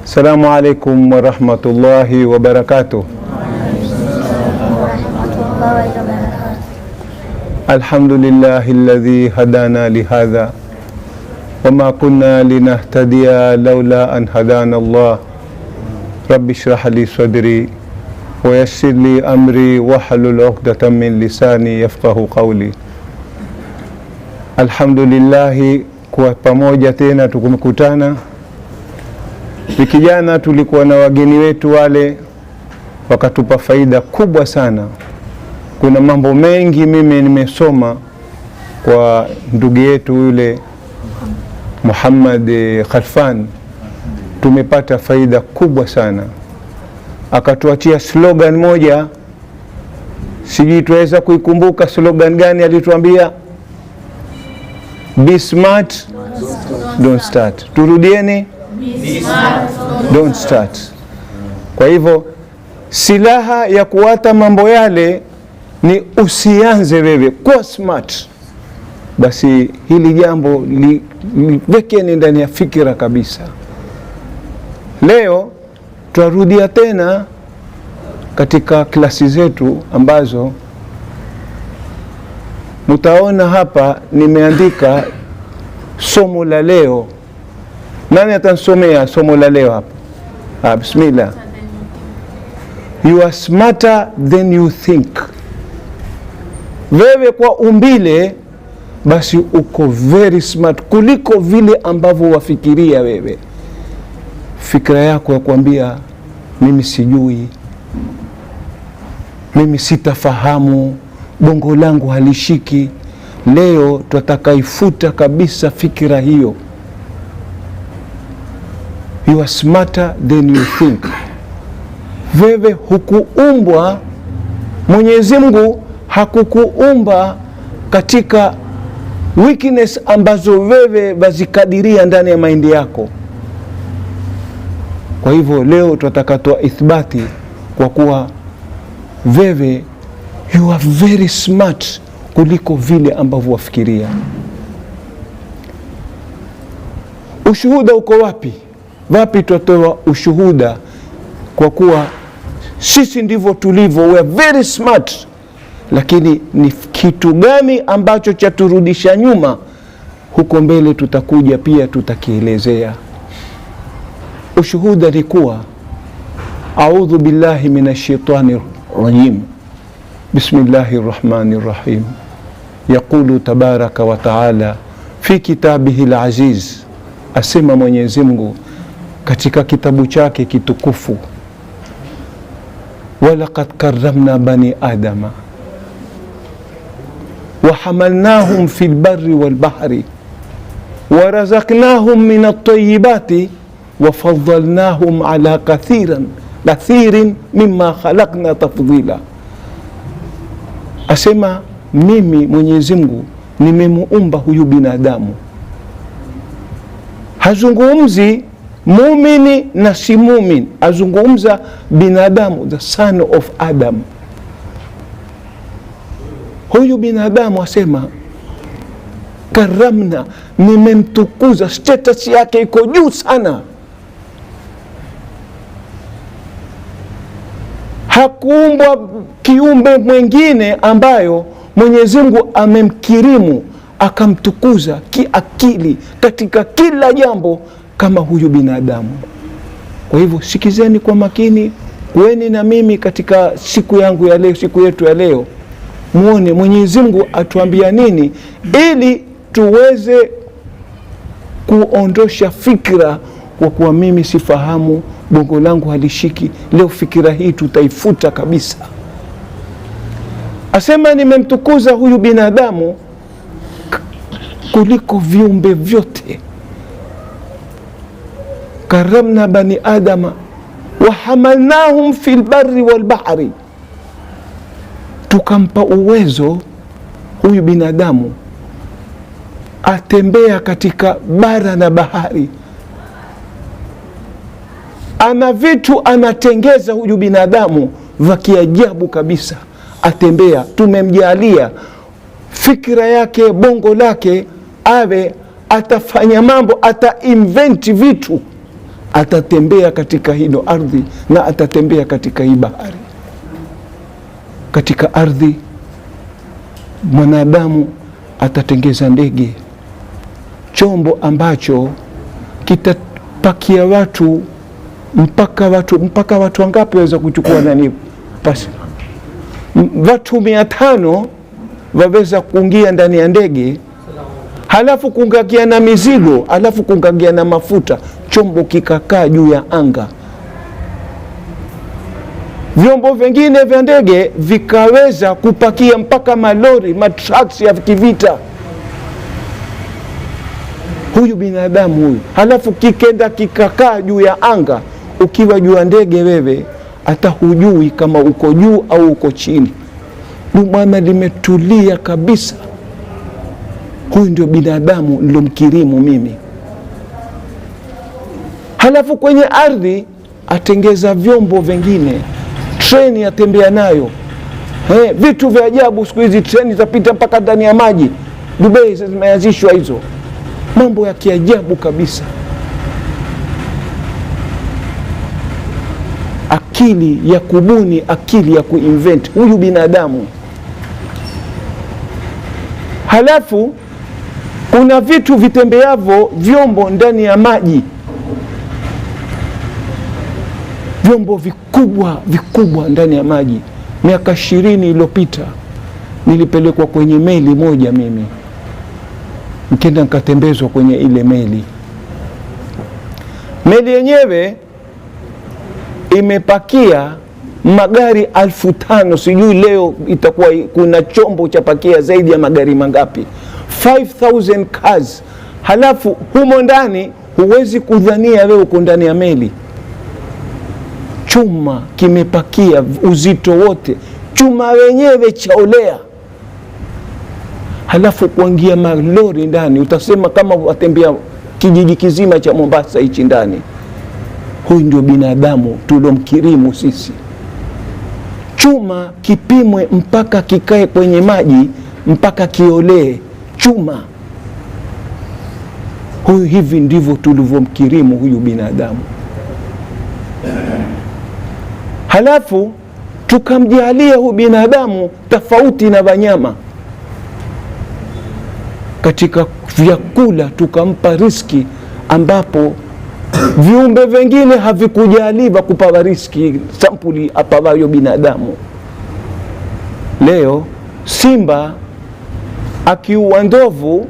Assalamu alaikum wa rahmatullahi wa barakatuh. Alhamdulillahi alladhi hadana lihadha wama kunna linahtadiya lawla an hadana Allah. Rabbi shrah li sadri wa yassir li amri wahlul 'uqdatan min lisani yafqahu qawli. Alhamdulillahi kwa pamoja tena tukumkutana. Wiki jana tulikuwa na wageni wetu wale, wakatupa faida kubwa sana. Kuna mambo mengi mimi nimesoma kwa ndugu yetu yule Muhammad Khalfan, tumepata faida kubwa sana. Akatuachia slogan moja, sijui tuweza kuikumbuka slogan gani alituambia? Be smart, don't start. Turudieni, be smart, don't start. Kwa hivyo silaha ya kuwata mambo yale ni usianze wewe, kuwa smart. Basi hili jambo liwekeni ndani ya fikira kabisa. Leo tutarudia tena katika klasi zetu ambazo mutaona hapa nimeandika somo la leo. Nani atansomea somo la leo hapa? Bismillah. You are smarter than you think. Wewe kwa umbile basi uko very smart kuliko vile ambavyo wafikiria wewe. Fikra yako ya kuambia mimi sijui, mimi sitafahamu, bongo langu halishiki. Leo tutataka ifuta kabisa fikira hiyo. You are smarter than you think. Wewe hukuumbwa, Mwenyezi Mungu hakukuumba katika weakness ambazo wewe bazikadiria ndani ya maindi yako. Kwa hivyo leo tutataka toa ithbati kwa kuwa wewe you are very smart kuliko vile ambavyo wafikiria. Ushuhuda uko wapi? Wapi tutatoa ushuhuda kwa kuwa sisi ndivyo tulivyo, we are very smart. Lakini ni kitu gani ambacho chaturudisha nyuma? Huko mbele tutakuja pia tutakielezea. Ushuhuda ni kuwa a'udhu billahi minash shaitani rajim. Bismillahir rahmanir rahim. Yaqulu tabaraka wa taala fi kitabihi al-aziz, asema Mwenyezi Mungu katika kitabu chake kitukufu, walaqad karramna bani adama wa hamalnahum fil barri wal bahri wa razaqnahum min at-tayyibati wa faddalnahum ala kathirin mimma khalaqna tafdila. Asema mimi Mwenyezi Mungu nimemuumba huyu binadamu. Hazungumzi muumini na si muumini, azungumza binadamu, the son of Adam. Huyu binadamu asema karamna, nimemtukuza, status yake iko juu sana. Hakuumbwa kiumbe mwingine ambayo Mwenyezi Mungu amemkirimu akamtukuza kiakili katika kila jambo kama huyu binadamu. Kwa hivyo sikizeni kwa makini, kuweni na mimi katika siku yangu ya leo, siku yetu ya leo, muone Mwenyezi Mungu atuambia nini, ili tuweze kuondosha fikra kwa kuwa mimi sifahamu, bongo langu halishiki. Leo fikira hii tutaifuta kabisa. Asema nimemtukuza huyu binadamu kuliko viumbe vyote. Karamna bani adama wa hamalnahum fil barri wal bahri, tukampa uwezo huyu binadamu atembea katika bara na bahari. Ana vitu anatengeza huyu binadamu vya kiajabu kabisa, atembea. Tumemjalia fikira yake, bongo lake, awe atafanya mambo, ata invent vitu atatembea katika hilo ardhi na atatembea katika hii bahari. Katika ardhi mwanadamu atatengeza ndege, chombo ambacho kitapakia watu mpaka watu wangapi waweza kuchukua nani pasi, watu 500 waweza kuingia ndani ya ndege, halafu kungagia na mizigo, halafu kungagia na mafuta, chombo kikakaa juu ya anga. Vyombo vingine vya ndege vikaweza kupakia mpaka malori, matrucks ya kivita. Huyu binadamu huyu, halafu kikenda kikakaa juu ya anga. Ukiwa juu ya ndege wewe hata hujui kama uko juu au uko chini. Bwana limetulia kabisa. Huyu ndio binadamu nilomkirimu mimi. Halafu kwenye ardhi atengeza vyombo vingine, treni atembea nayo. Vitu vya ajabu siku hizi, treni zapita mpaka ndani ya maji. Dubai zimeanzishwa hizo. Mambo ya kiajabu kabisa. Akili ya kubuni, akili ya kuinvent, huyu binadamu. Halafu kuna vitu vitembeavyo, vyombo ndani ya maji, vyombo vikubwa ndani ya maji. Miaka 20 iliyopita nilipelekwa kwenye meli moja mimi, nikenda nikatembezwa kwenye ile meli. Meli yenyewe imepakia magari 5,000. Sijui leo itakuwa kuna chombo cha pakia zaidi ya magari mangapi, 5,000 cars. Halafu humo ndani huwezi kudhania wewe uko ndani ya meli. Chuma kimepakia uzito wote, chuma wenyewe chaolea. Halafu kuingia malori ndani, utasema kama watembea kijiji kizima cha Mombasa hichi ndani. Huyu ndio binadamu tulomkirimu sisi. Chuma kipimwe mpaka kikae kwenye maji, mpaka kiolee chuma. Huyu, hivi ndivyo tulivyomkirimu huyu binadamu. Halafu tukamjalia huyu binadamu tofauti na wanyama. Katika vyakula tukampa riski ambapo viumbe vingine havikujaliwa kupawa riski sampuli apawayo binadamu. Leo simba akiua ndovu,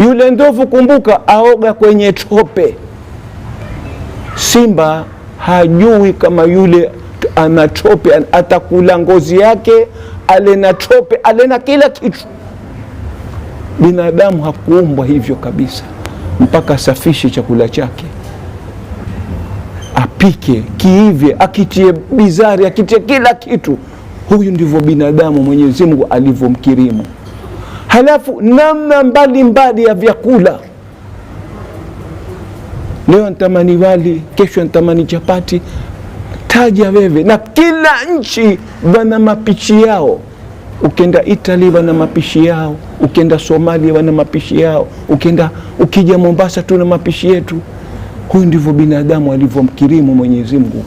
yule ndovu kumbuka aoga kwenye tope. Simba hajui kama yule ana tope, atakula ngozi yake, ale na tope, ale na kila kitu. Binadamu hakuumbwa hivyo kabisa, mpaka asafishe chakula chake, apike, kiive, akitie bizari, akitie kila kitu. Huyu ndivyo binadamu Mwenyezi Mungu alivyomkirimu. Halafu namna mbalimbali ya vyakula. Leo natamani wali, kesho natamani chapati. Taja wewe. Na kila nchi wana mapishi yao. Ukenda Italy wana mapishi yao, ukenda Somalia wana mapishi yao, ukija Mombasa tuna mapishi yetu. Huyu ndivyo binadamu alivyomkirimu Mwenyezi Mungu.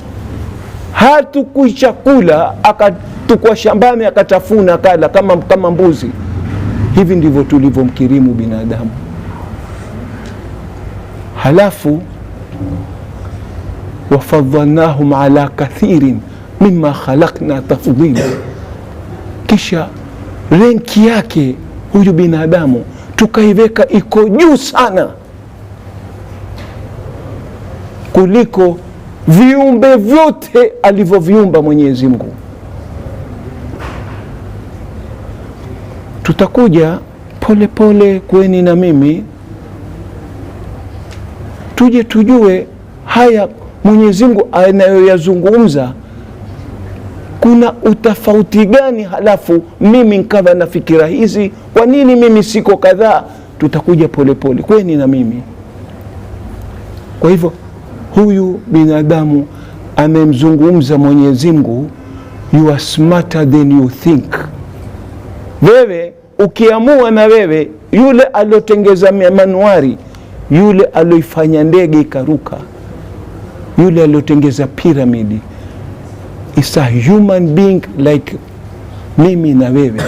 Hatukui kula akatukua shambani akatafuna kala kama mbuzi. Hivi ndivyo tulivyomkirimu binadamu. Halafu wafadhalnahum ala kathirin mimma khalaqna tafdila. Kisha renki yake huyu binadamu tukaiweka iko juu sana kuliko viumbe vyote alivyoviumba Mwenyezi Mungu. Tutakuja pole pole kweni na mimi tuje tujue haya Mwenyezi Mungu anayoyazungumza kuna utofauti gani. Halafu mimi nikawa na fikira hizi, kwa nini mimi siko kadhaa? Tutakuja pole pole kweni na mimi. Kwa hivyo huyu binadamu amemzungumza Mwenyezi Mungu, you are smarter than you think. Wewe ukiamua, na wewe yule alotengeza manuari yule alioifanya ndege ikaruka, yule aliotengeza piramidi, is a human being like mimi na wewe.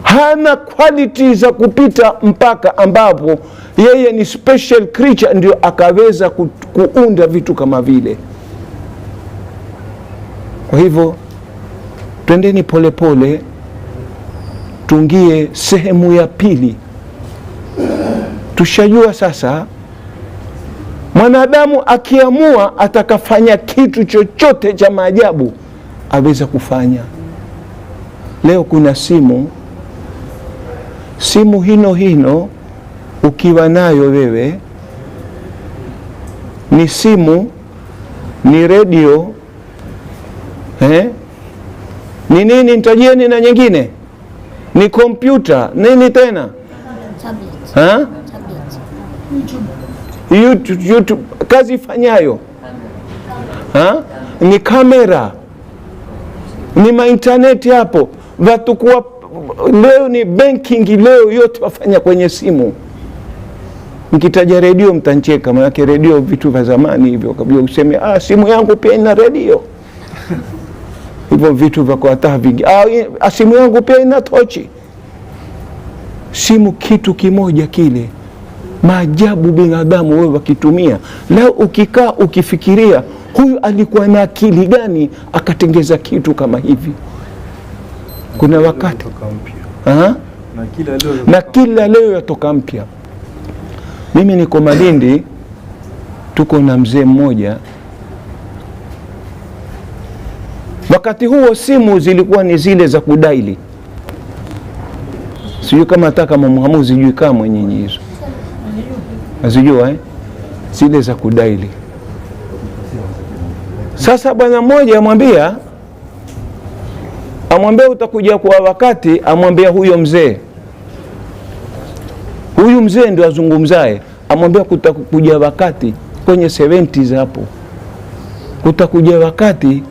Hana quality za kupita mpaka ambapo yeye ni special creature ndio akaweza kuunda vitu kama vile. Kwa hivyo twendeni polepole tungie sehemu ya pili. Tushajua sasa mwanadamu akiamua atakafanya kitu chochote cha maajabu aweza kufanya. Leo kuna simu hino ukiwa nayo wewe, ni simu, ni redio, ni nini, nitajieni na nyingine, ni kompyuta, nini tena, YouTube, kazi fanyayo, ni kamera, ni mainterneti hapo, watu kuwa leo ni banking, leo yote wafanya kwenye simu. Nikitaja redio mtancheka, maana redio vitu vya zamani hivyo, kabla useme simu yangu pia ina redio. Hivyo vitu vya kwa vingi. Simu yangu pia ina tochi. Simu kitu kimoja kile. Maajabu binadamu wewe wakitumia. Leo ukikaa ukifikiria huyu alikuwa na akili gani akatengeza kitu kama hivi. Kuna wakati na kila leo yatoka mpya. Mimi niko Malindi, tuko na mzee mmoja. Wakati huo simu zilikuwa ni zile za kudaili. Sijui kama ataka mwamuzi jui kama nyinyi hizo. Azijua zile za kudaili. Sasa bwana mmoja amwambia utakuja kwa wakati, amwambia huyo mzee. Huyu mzee ndio azungumzaye, amwambia kutakuja wakati kwenye 70s hapo. Kutakuja wakati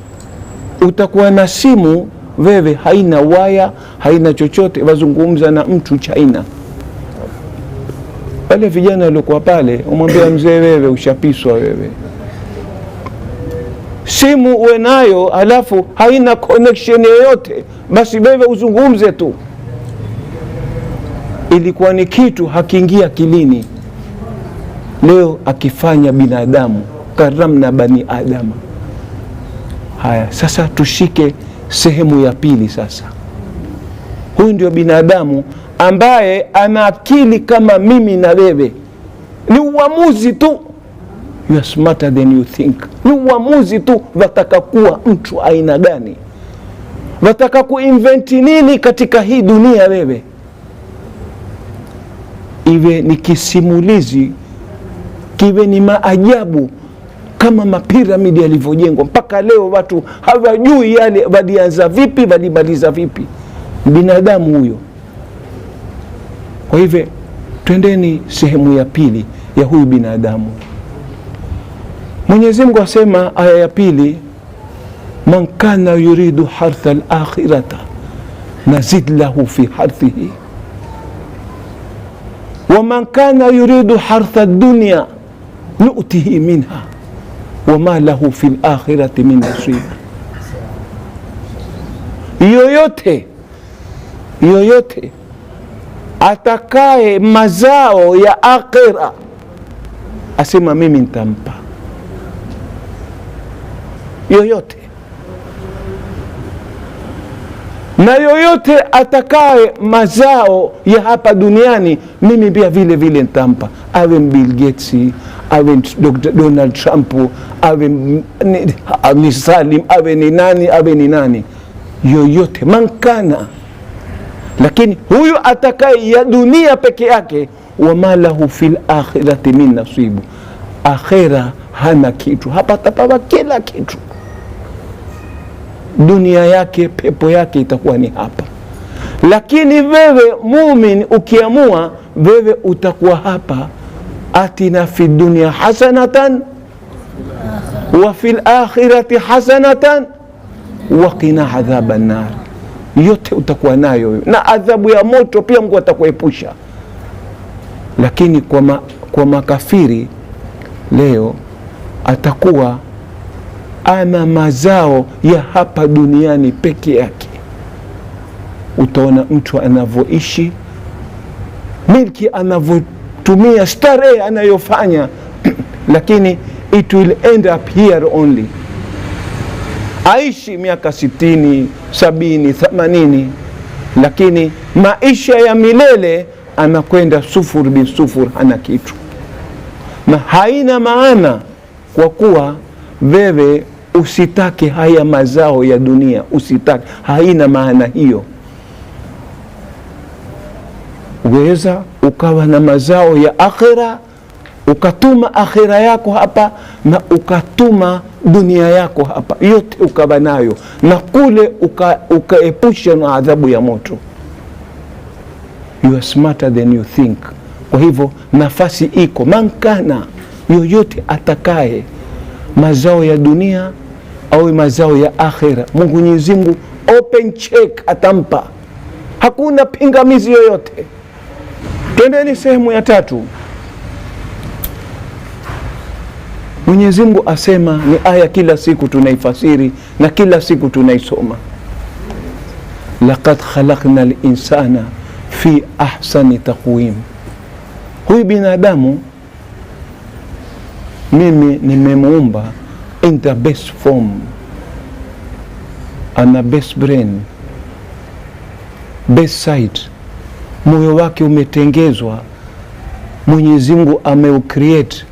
utakuwa na simu wewe haina waya, haina chochote, wazungumza na mtu China. Wale vijana walikuwa pale, umwambia mzee, wewe ushapiswa wewe. Simu uwe nayo alafu haina connection yoyote, basi wewe uzungumze tu. Ilikuwa ni kitu hakiingia kilini. Leo akifanya binadamu, karamna bani adama. Haya, sasa tushike sehemu ya pili sasa. Huyu ndio binadamu ambaye ana akili kama mimi na wewe. Ni uamuzi tu. You are smarter than you think. Ni uamuzi tu, wataka kuwa mtu aina gani, wataka kuinventi nini katika hii dunia wewe. Iwe ni kisimulizi, kiwe ni maajabu kama mapiramidi yalivyojengwa mpaka leo watu hawajui yale walianza vipi, walimaliza vipi. Binadamu huyo. Kwa hivyo twendeni sehemu ya pili ya huyu binadamu. Mwenyezi Mungu asema aya ya pili, man kana yuridu hartha al-akhirata nazid lahu fi harthihi wa man kana yuridu hartha ad-dunya nu'tihi minha wa ma lahu fi al-akhirati min nasib. Yoyote atakaye mazao ya akhira, asema mimi nitampa. Yoyote. Na yoyote atakaye mazao ya hapa duniani, mimi pia vile vile nitampa. Awe Bill Gates, awe Donald Trump, awe ni Salim, awe ni nani, yoyote, mankana. Lakini huyu atakaye ya dunia peke yake, wama lahu fil akhirati min nasibu, akhira hana kitu, hapa atapawa kila kitu. Dunia yake, pepo yake itakuwa ni hapa. Lakini wewe muumini ukiamua, wewe utakuwa hapa, atina fi dunia hasanatan wa fil akhirati hasanatan wa qina adhaban nar. Yote utakuwa nayo, na adhabu ya moto pia Mungu atakuepusha. Lakini kwa makafiri leo atakuwa ana mazao ya hapa duniani peke yake. Utaona mtu anavyoishi, milki anavyotumia, starehe anayofanya lakini it will end up here only. Aishi miaka 60, 70, 80, lakini maisha ya milele anakwenda sufur bin sufur, hana kitu. Na haina maana kwa kuwa wewe usitake haya mazao ya dunia, usitake, haina maana hiyo. Uweza ukawa na mazao ya akhira, ukatuma akhira yako hapa na ukatuma dunia yako hapa, yote ukawa nayo, na kule ukaepusha na adhabu ya moto. You are smarter than you think. Kwa hivyo nafasi iko, mankana, yoyote atakaye mazao ya dunia au mazao ya akhira, Mungu Mwenyezi Mungu open check atampa, hakuna pingamizi yoyote. Twendeni sehemu ya 3. Mwenyezi Mungu asema, ni aya kila siku tunaifasiri na kila siku tunaisoma, laqad khalaqna al-insana fi ahsani taqwim. Huyu binadamu mimi nimemuumba in the best form, ana best brain, best side. Moyo wake umetengezwa, Mwenyezi Mungu ameucreate.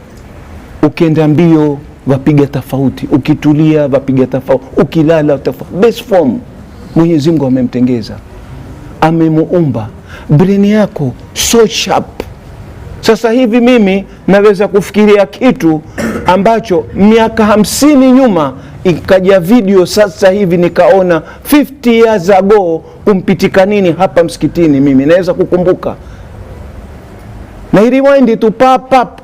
Ukienda mbio wapiga tofauti, ukitulia wapiga tofauti, ukilala tofauti, best form. Mwenyezi Mungu amemtengeza, amemuumba. Brain yako so sharp. Sasa hivi mimi naweza kufikiria kitu ambacho miaka 50 nyuma ikaja video, sasa hivi nikaona 50 years ago kumpitika nini hapa msikitini, mimi naweza kukumbuka na rewind tu pap,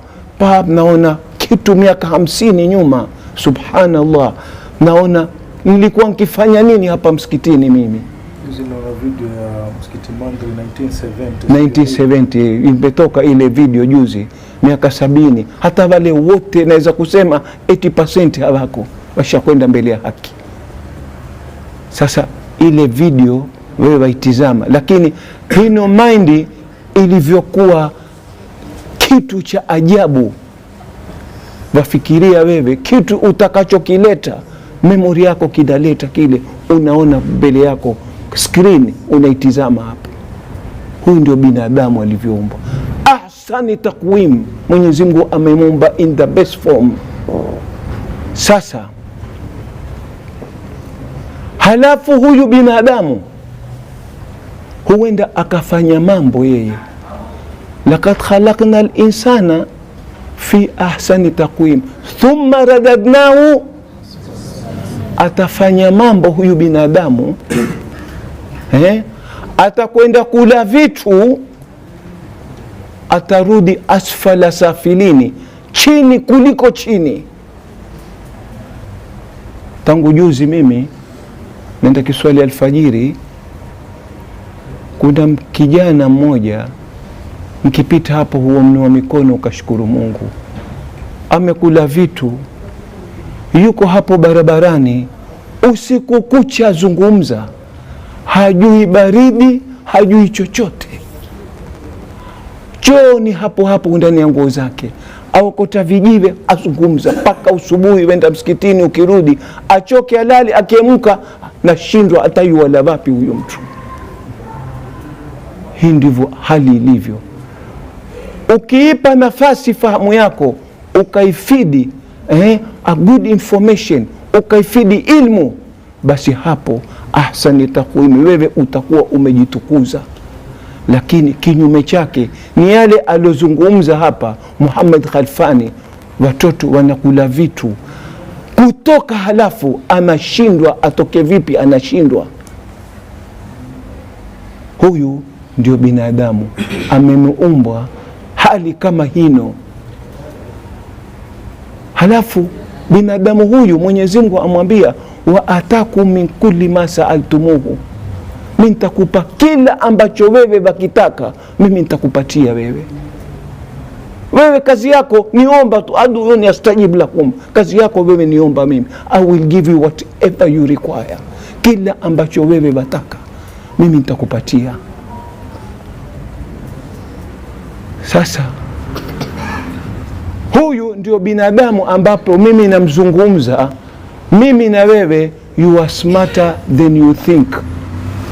naona kitu miaka 50 nyuma. Subhanallah, naona nilikuwa nikifanya nini hapa msikitini mimi. Video ya msikiti Mandri 1970 imetoka ile video juzi, miaka 70. Hata wale wote naweza kusema 80% hawako, washakwenda mbele ya haki. Sasa ile video wewe waitizama, lakini hino mind ilivyokuwa kitu cha ajabu. Wafikiria wewe kitu utakachokileta, memory yako kidaleta kile, unaona mbele yako screen, unaitizama hapo. Huyu ndio binadamu alivyoumbwa, ahsani taqwim. Mwenyezi Mungu amemuumba in the best form. Sasa halafu huyu binadamu huenda akafanya mambo yeye, laqad khalaqna al-insana fi ahsani taqwim thumma radadnahu. Atafanya mambo huyu binadamu, atakwenda kula vitu, atarudi asfala safilini, chini kuliko chini. Tangu juzi mimi nenda kiswali alfajiri, kuna kijana mmoja nikipita hapo huo mnua mikono ukashukuru Mungu, amekula vitu, yuko hapo barabarani usiku kucha zungumza, hajui baridi, hajui chochote. Chooni hapo hapo ndani ya nguo zake, au kota vijiwe azungumza mpaka usubuhi, wenda msikitini, ukirudi achoke, alali, akiamka nashindwa atayuwala wapi huyo mtu. Hii ndivyo hali ilivyo. Ukiipa nafasi fahamu yako, ukaifidi a good information, ukaifidi ilmu, basi hapo ahsani taqwim, wewe utakuwa umejitukuza. Lakini kinyume chake ni yale alozungumza hapa Muhammad Khalfani, watoto wanakula vitu kutoka, halafu anashindwa atoke vipi, anashindwa. Huyu ndio binadamu, ameumbwa hali kama hino. Halafu binadamu huyu Mwenyezi Mungu amwambia, wa atakum min kulli ma sa'altumuhu, mimi nitakupa kila ambacho wewe wakitaka, mimi nitakupatia wewe. Wewe kazi yako niomba tu, ad'uni astajib lakum. Kazi yako wewe niomba mimi, I will give you whatever you require. Kila ambacho wewe wataka mimi nitakupatia. Sasa huyu ndio binadamu ambapo mimi namzungumza. Mimi na wewe, you are smarter than you think.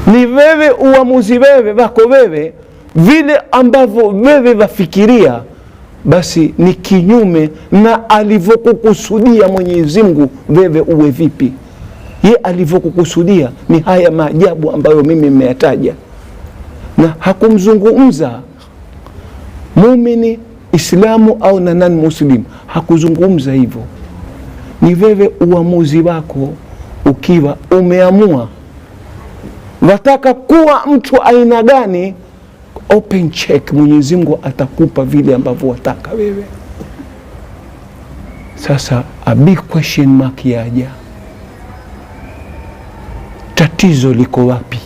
Ni wewe, uamuzi wewe wako wewe, vile ambavyo wewe wafikiria basi ni kinyume na alivyokukusudia Mwenyezi Mungu wewe uwe vipi. Ye alivyokukusudia ni haya maajabu ambayo mimi nimeyataja, na hakumzungumza muumini, Islamu au na non muslim, hakuzungumza hivyo. Ni wewe uamuzi wako, ukiwa umeamua wataka kuwa mtu aina gani, open check, Mwenyezi Mungu atakupa vile ambavyo wataka wewe. Sasa a big question mark yaja, tatizo liko wapi?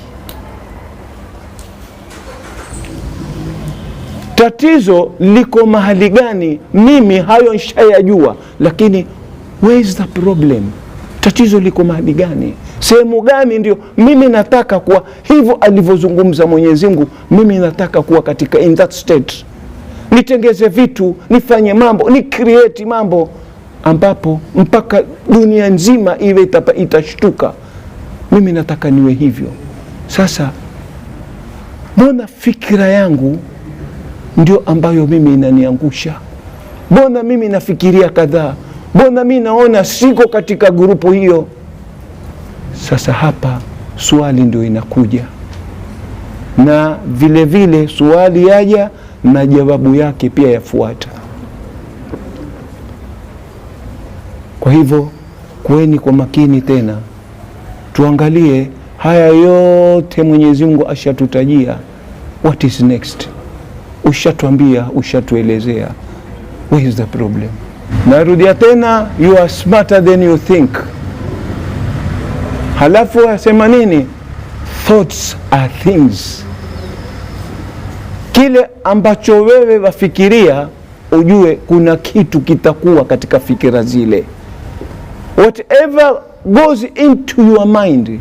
Tatizo liko mahali gani? Mimi hayo nishayajua, lakini where is the problem? Tatizo liko mahali gani? Sehemu gani ndio mimi nataka kuwa hivyo alivyozungumza Mwenyezi Mungu? Mimi nataka kuwa katika in that state, nitengeze vitu, nifanye mambo, ni create mambo ambapo mpaka dunia nzima iwe itashtuka. Mimi nataka niwe hivyo. Sasa mbona fikira yangu ndio ambayo mimi inaniangusha? Mbona mimi nafikiria kadhaa? Mbona mimi naona siko katika grupu hiyo? Sasa hapa swali ndio inakuja, na vile vile swali yaja na jawabu yake pia yafuata. Kwa hivyo kuweni kwa makini tena, tuangalie haya yote Mwenyezi Mungu ashatutajia. What is next? Ushatuambia, ushatuelezea. Where is the problem? Narudia tena, you are smarter than you think. Halafu asema nini? Thoughts are things. Kile ambacho wewe wafikiria, ujue kuna kitu kitakuwa katika fikira zile. Whatever goes into your mind,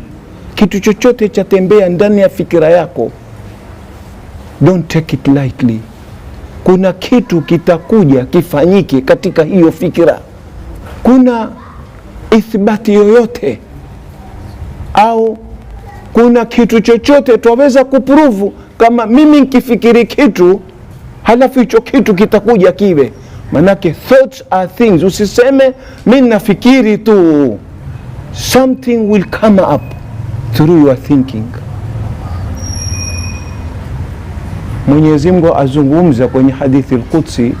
kitu chochote chatembea ndani ya fikira yako, don't take it lightly. Kuna kitu kitakuja kifanyike katika hiyo fikira. Kuna ithibati yoyote au kuna kitu chochote twaweza kuprove kama mimi nikifikiri kitu halafu hicho kitu kitakuja kiwe? Manake thoughts are things. Usiseme mimi nafikiri tu, something will come up through your thinking. Mwenyezi Mungu azungumza kwenye hadithi al-Qudsi,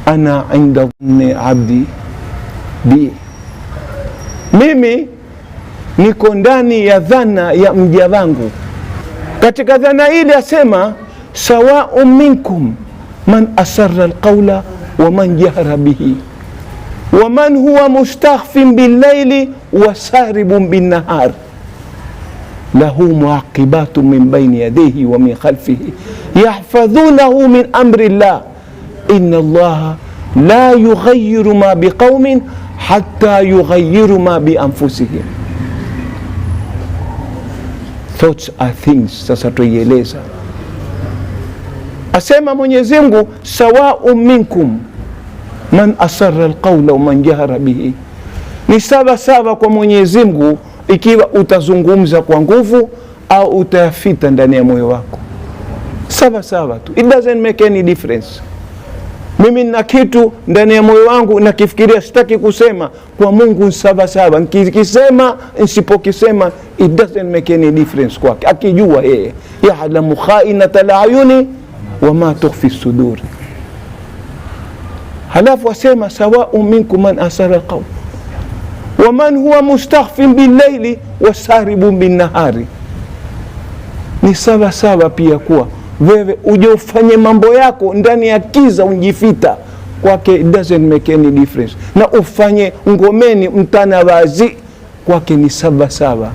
ana inda dhanni abdi bi, mimi niko ndani ya dhana ya mja wangu. Katika dhana ile asema sawa'un minkum man asarra alqawla wa man jahara bihi wa man huwa mustakhfin bil-layli wa saribun bin-nahar lahu muaqibatu min bayni yadayhi wa min khalfihi yahfadhunahu min amri llah inna allaha la yughayyiru ma biqaumin hatta yughayyiru ma bi anfusihim. Thoughts are things. Sasa tuieleza, asema Mwenyezi Mungu sawa'un minkum man asarra alqawla wa man jahara bihi, ni sawa sawa kwa Mwenyezi Mungu ikiwa utazungumza kwa nguvu au utayafita ndani ya moyo wako. Sawa sawa tu, it doesn't make any difference. Mimi nina kitu ndani ya moyo wangu nakifikiria, sitaki kusema, kwa Mungu sawa sawa. Nikisema, nisipokisema, it doesn't make any difference kwake. Akijua yeye, ya'lamu kha'inatal a'yuni wa ma tukhfi sudur. Halafu asema sawa'un minkum man asara alqawl wa man huwa mustakhfin bil-layli wa saribun bin-nahari. Ni sawa sawa pia kuwa wewe uje ufanye mambo yako ndani ya kiza, unjifita kwake, it doesn't make any difference. Na ufanye ngomeni mtana wazi, kwake ni sawa sawa.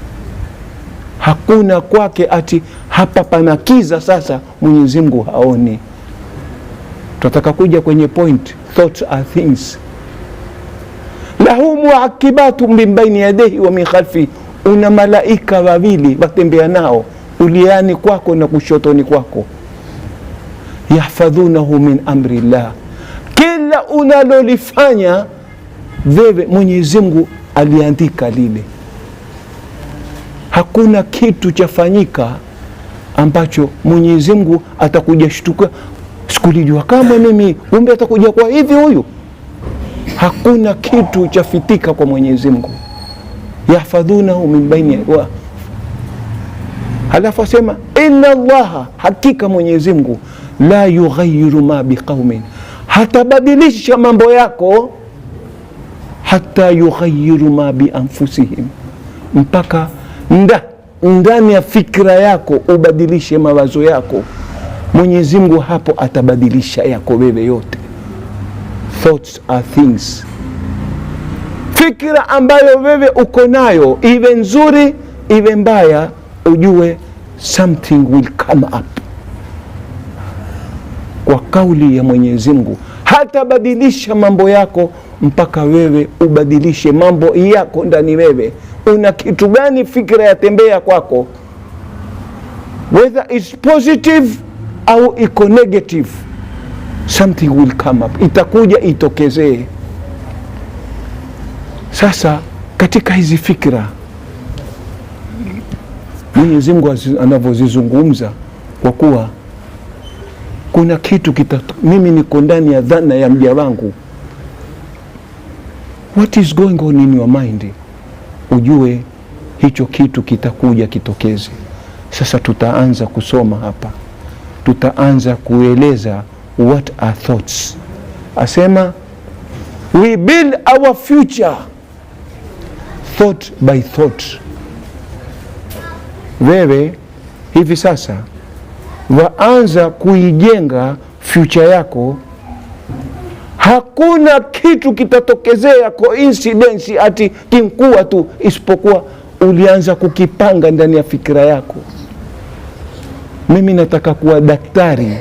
Hakuna kwake ati hapa pana kiza sasa Mwenyezi Mungu haoni. Tunataka kuja kwenye point. Thoughts are things. Lahu muakibatu min baini yadayhi wa min khalfi, una malaika wawili watembea nao uliani kwako na kushotoni kwako. Yahfadhunahu min amri llah, kila unalolifanya wewe Mwenyezi Mungu aliandika lile. Hakuna kitu chafanyika ambacho Mwenyezi Mungu atakuja shtuka, sikulijua kama mimi, kumbe atakuja kwa hivi huyu. Hakuna kitu chafitika kwa Mwenyezi Mungu. Yahfadhunahu min baini wa, halafu asema inna Allaha, hakika Mwenyezi Mungu la yughayyiru ma biqaumin, hatabadilisha mambo yako hata yughayyiru ma bi anfusihim, mpaka ndani ya fikra yako ubadilishe mawazo yako. Mwenyezi Mungu hapo atabadilisha yako wewe yote. Thoughts are things. Fikra ambayo wewe uko nayo, iwe nzuri iwe mbaya, ujue something will come up. Kwa kauli ya Mwenyezi Mungu hatabadilisha mambo yako mpaka wewe ubadilishe mambo yako ndani wewe. Una kitu gani? Fikra yatembea kwako, whether it's positive au iko negative, something will come up, itakuja itokezee. Sasa katika hizi fikra Mwenyezi Mungu anavyozizungumza, kwa kuwa kuna kitu mimi niko ndani ya dhana ya mja wangu. What is going on in your mind? Ujue hicho kitu kitakuja kitokeze. Sasa tutaanza kusoma hapa, tutaanza kueleza what are thoughts. Asema we build our future thought by thought. Wewe hivi sasa waanza kuijenga future yako. Hakuna kitu kitatokezea coincidence ati kimkuwa tu, isipokuwa ulianza kukipanga ndani ya fikira yako. Mimi nataka kuwa daktari,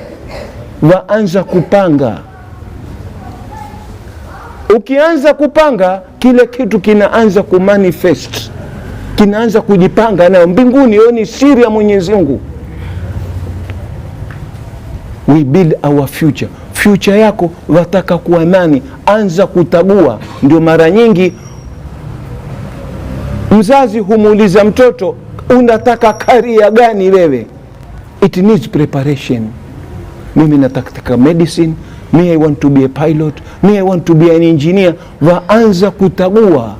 waanza kupanga. Ukianza kupanga, kile kitu kinaanza kumanifest, kinaanza kujipanga nayo mbinguni. Hiyo ni siri ya Mwenyezi Mungu. We build our future. Future yako wataka kuwa nani? Anza kutagua. Ndio mara nyingi mzazi humuuliza mtoto, unataka career gani wewe? It needs preparation. Mimi nataka medicine, me I want to be a pilot, me I want to be an engineer. Waanza kutagua.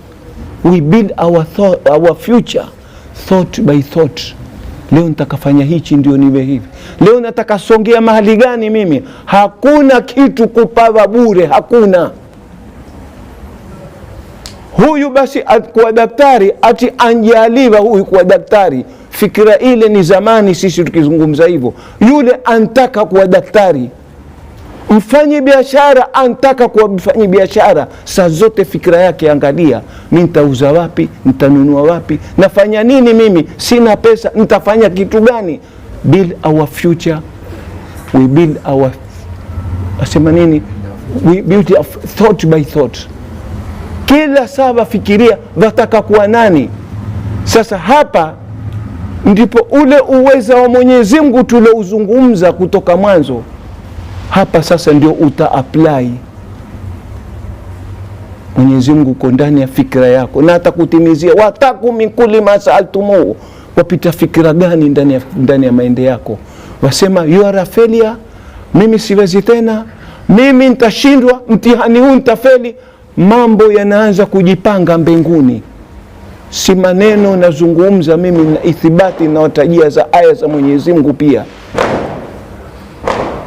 We build our future thought by thought. Leo nitakafanya hichi ndio niwe hivi. Leo nataka songea mahali gani mimi? Hakuna kitu kupawa bure, hakuna. Huyu basi kuwa daktari ati anjaliwa huyu kuwa daktari. Fikira ile ni zamani sisi tukizungumza hivyo. Yule antaka kuwa daktari. Mfanyi biashara antaka kuwa mfanyi biashara. Saa zote fikira yake angalia, mimi nitauza wapi, nitanunua wapi, nafanya nini mimi, sina pesa, nitafanya kitu gani? Build our future. We build our, asema nini? We build our thought by thought. Kila saa fikiria wataka kuwa nani. Sasa hapa ndipo ule uweza wa Mwenyezi Mungu tulouzungumza kutoka mwanzo. Hapa sasa ndio uta-apply. Mwenyezi Mungu uko ndani ya fikra yako na atakutimizia. Wataku min kulli ma sa'altumuhu. Wapita fikra gani ndani ya maende yako? Wasema you are a failure, mimi siwezi tena, mimi nitashindwa, mtihani huu nitafeli. Mambo yanaanza kujipanga mbinguni. Si maneno nazungumza mimi, na ithibati na watajia za aya za Mwenyezi Mungu pia.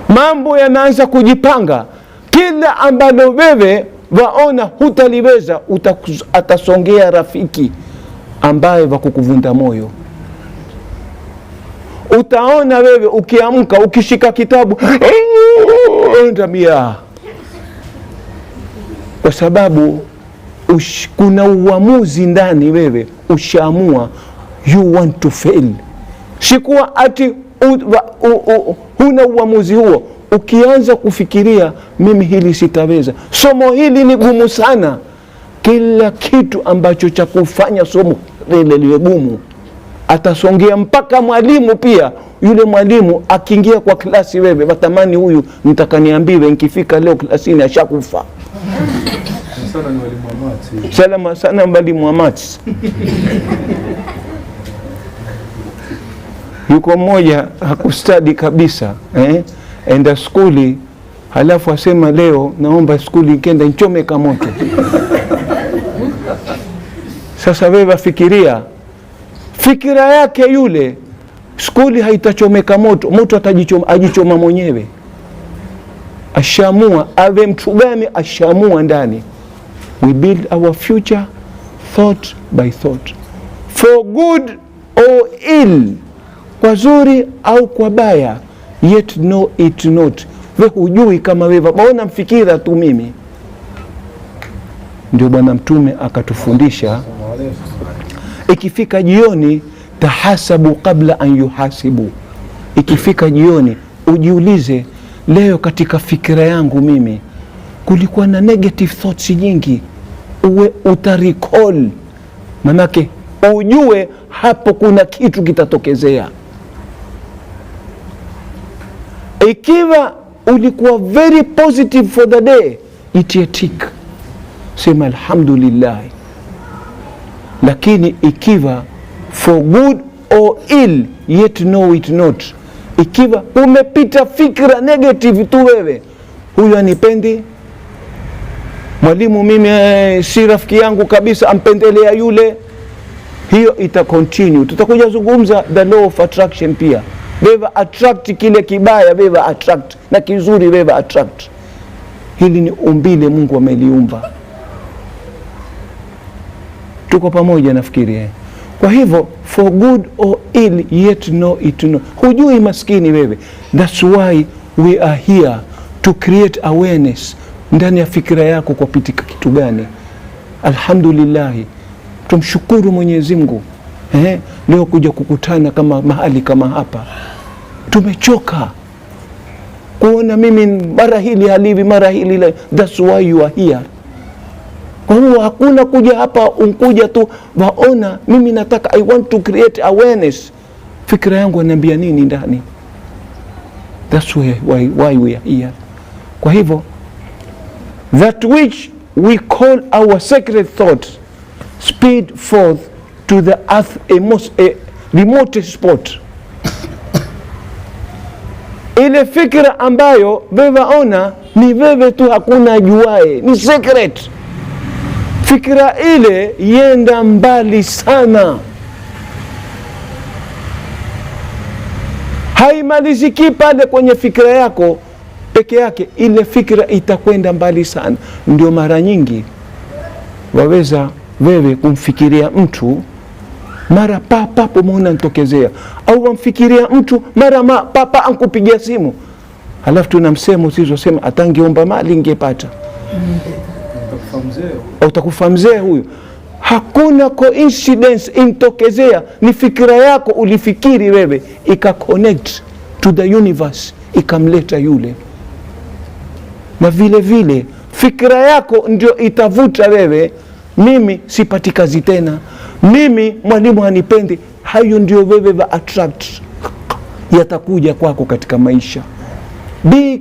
Mambo yanaanza kujipanga. Kila ambalo wewe waona hutaliweza, atasongea rafiki ambaye wakukuvunda moyo. Utaona wewe ukiamka ukishika kitabu ndamia, kwa sababu kuna uamuzi ndani wewe, ushaamua you want to fail. Sikuwa ati huna uamuzi huo, ukianza kufikiria mimi hili sitaweza, somo hili ni gumu sana, kila kitu ambacho cha kufanya somo lile liwe gumu atasongea mpaka mwalimu pia. Yule mwalimu akiingia kwa klasi, wewe watamani huyu nitakaniambiwe nikifika leo klasini ashakufa. Sana ni walimu wa maths. Salama sana walimu wa maths. Yuko mmoja hakustadi kabisa, enda skuli, halafu asema leo naomba skuli ikenda nchomeka moto. Sasa wewe fikiria, fikira yake yule, skuli haitachomeka moto, moto ajichoma mwenyewe. Ashamua awe mtu gani, ashamua ndani. We build our future thought by thought, for good or ill, kwa zuri au kwa baya, yet know it not. We hujui kama wewe waona mfikira tu mimi. Ndio Bwana Mtume akatufundisha, ikifika jioni, tahasabu qabla an yuhasibu. Ikifika jioni ujiulize, leo katika fikira yangu mimi kulikuwa na negative thoughts nyingi, uwe utarecall, manake ujue hapo kuna kitu kitatokezea. Ikiwa ulikuwa very positive for the day, itie tick, sema alhamdulillah. Lakini ikiwa for good or ill, yet know it not, ikiwa umepita fikra negative tu, wewe huyu anipendi, mwalimu mimi si rafiki yangu kabisa, ampendelea yule, hiyo ita continue. Tutakuja zungumza the law of attraction pia. Wewe attract kile kibaya, wewe attract, na kizuri wewe attract. Hili ni umbile Mungu ameliumba. Tuko pamoja nafikiri. Kwa hivyo for good or ill, yet know it not. Hujui maskini wewe. That's why we are here to create awareness ndani ya fikira yako kwa pitika kitu gani. Alhamdulillah, tumshukuru Mwenyezi Mungu. Leo kuja kukutana kama mahali kama hapa. Tumechoka kuona mimi mara hili halivi mara hili. That's why you are here. Kwa hiyo hakuna kuja hapa unkuja tu waona mimi nataka, I want to create awareness. Fikira yangu ananiambia nini ndani? That's why we are here. Kwa hivyo that which we call our sacred thought speed forth to the earth, a remote spot. Ile fikira ambayo wewe ona ni wewe tu, hakuna juae, ni secret. Fikira ile yenda mbali sana, haimaliziki pale kwenye fikira yako peke yake, ile fikira itakwenda mbali sana. Ndio mara nyingi waweza wewe kumfikiria mtu, mara papo muona nitokezea, au wamfikiria mtu mara papa ankupigia simu, halafu tunamsema usizosema atangeomba mali ingepata. Utakufa mzee huyu. Hakuna coincidence intokezea, ni fikira yako ulifikiri wewe, ika connect to the universe, ikamleta yule. Na vile vile fikira yako ndio itavuta wewe, mimi sipati kazi tena, mimi mwalimu hanipendi. Hayo ndio wewe wa attract, yatakuja kwako katika maisha. Be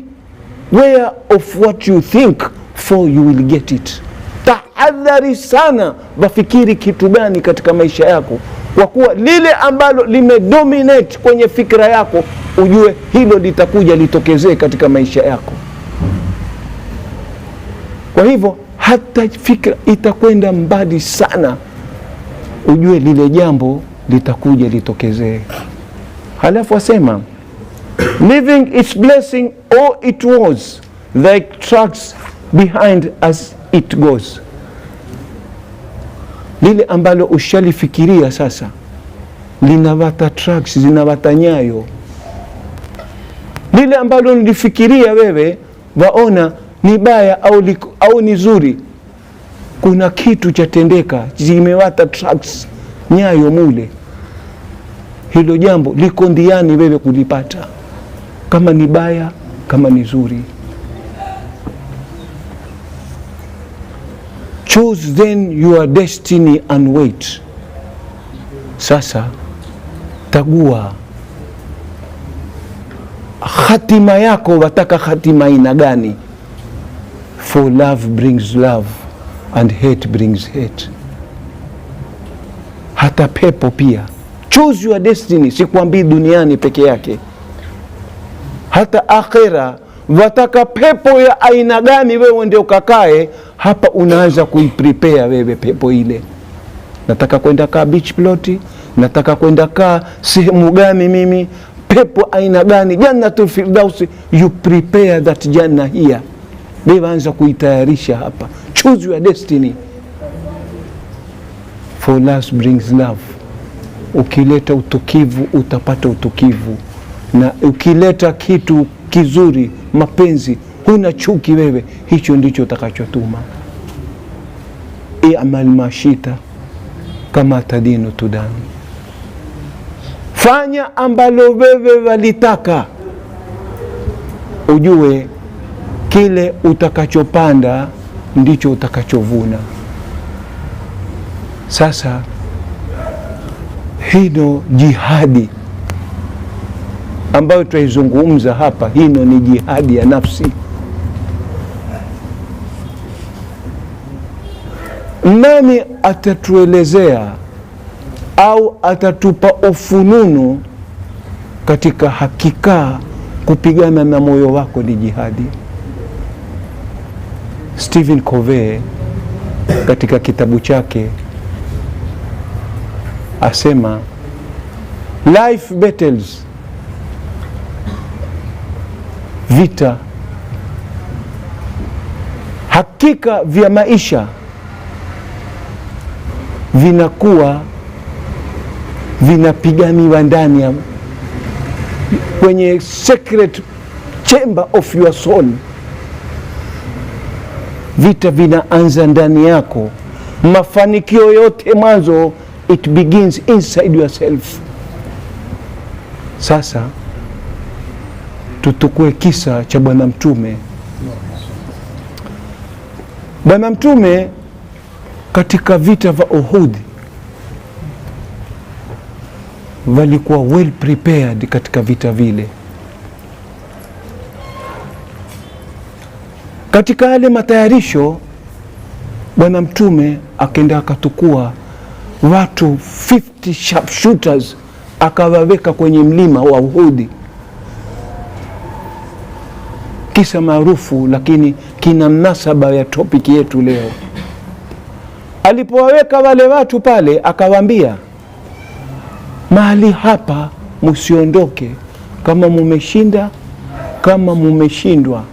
aware of what you think, for you will get it. Tahadhari sana wafikiri kitu gani katika maisha yako, kwa kuwa lile ambalo limedominate kwenye fikra yako, ujue hilo litakuja litokezee katika maisha yako. Kwa hivyo hata fikra itakwenda mbali sana, ujue lile jambo litakuja litokezee. Halafu asema living its blessing or it was like tracks behind as it goes. Lile ambalo ushalifikiria sasa linawata tracks, zinawata nyayo. Lile ambalo nilifikiria wewe waona ni baya au ni zuri, kuna kitu chatendeka, zimewata tracks, nyayo mule. Hilo jambo liko ndiani wewe kulipata, kama ni baya kama ni zuri. Choose then your destiny and wait. Sasa tagua hatima yako, wataka hatima aina gani? For love brings love and hate brings hate. Hata pepo pia. Choose your destiny, sikwambii duniani peke yake, hata akhera. Wataka pepo ya aina gani, wewe ndio kakae hapa, unaanza kuiprepare wewe pepo ile. Nataka kwenda kaa beach plot, nataka kwenda kaa sehemu gani mimi, pepo aina gani, Jannatul Firdaus. You prepare that janna here, wewe anza kuitayarisha hapa. Choose your destiny. For love brings love. Ukileta utukivu utapata utukivu, na ukileta kitu kizuri, mapenzi, huna chuki wewe, hicho ndicho utakachotuma. I'mal mashita kama tadinu tudani. Fanya ambalo wewe walitaka, ujue kile utakachopanda ndicho utakachovuna. Sasa hino jihadi ambayo tuizungumza hapa, hino ni jihadi ya nafsi. Nani atatuelezea au atatupa ufununu katika hakika kupigana na moyo wako ni jihadi? Stephen Covey katika kitabu chake asema life battles, vita, hakika vya maisha vinakuwa vinapiganiwa ndani ya kwenye secret chamber of your soul. Vita vinaanza ndani yako. Mafanikio yote mwanzo, it begins inside yourself. Sasa tutukue kisa cha Bwana Mtume. Bwana Mtume katika vita vya Uhud walikuwa well prepared katika vita vile. Katika yale matayarisho, Bwana Mtume akaenda akatukua watu 50 sharpshooters akawaweka kwenye mlima wa Uhud. Kisa maarufu lakini kina mnasaba ya topic yetu leo. Alipowaweka wale watu pale, akawaambia mahali hapa msiondoke, kama mumeshinda, kama mumeshindwa,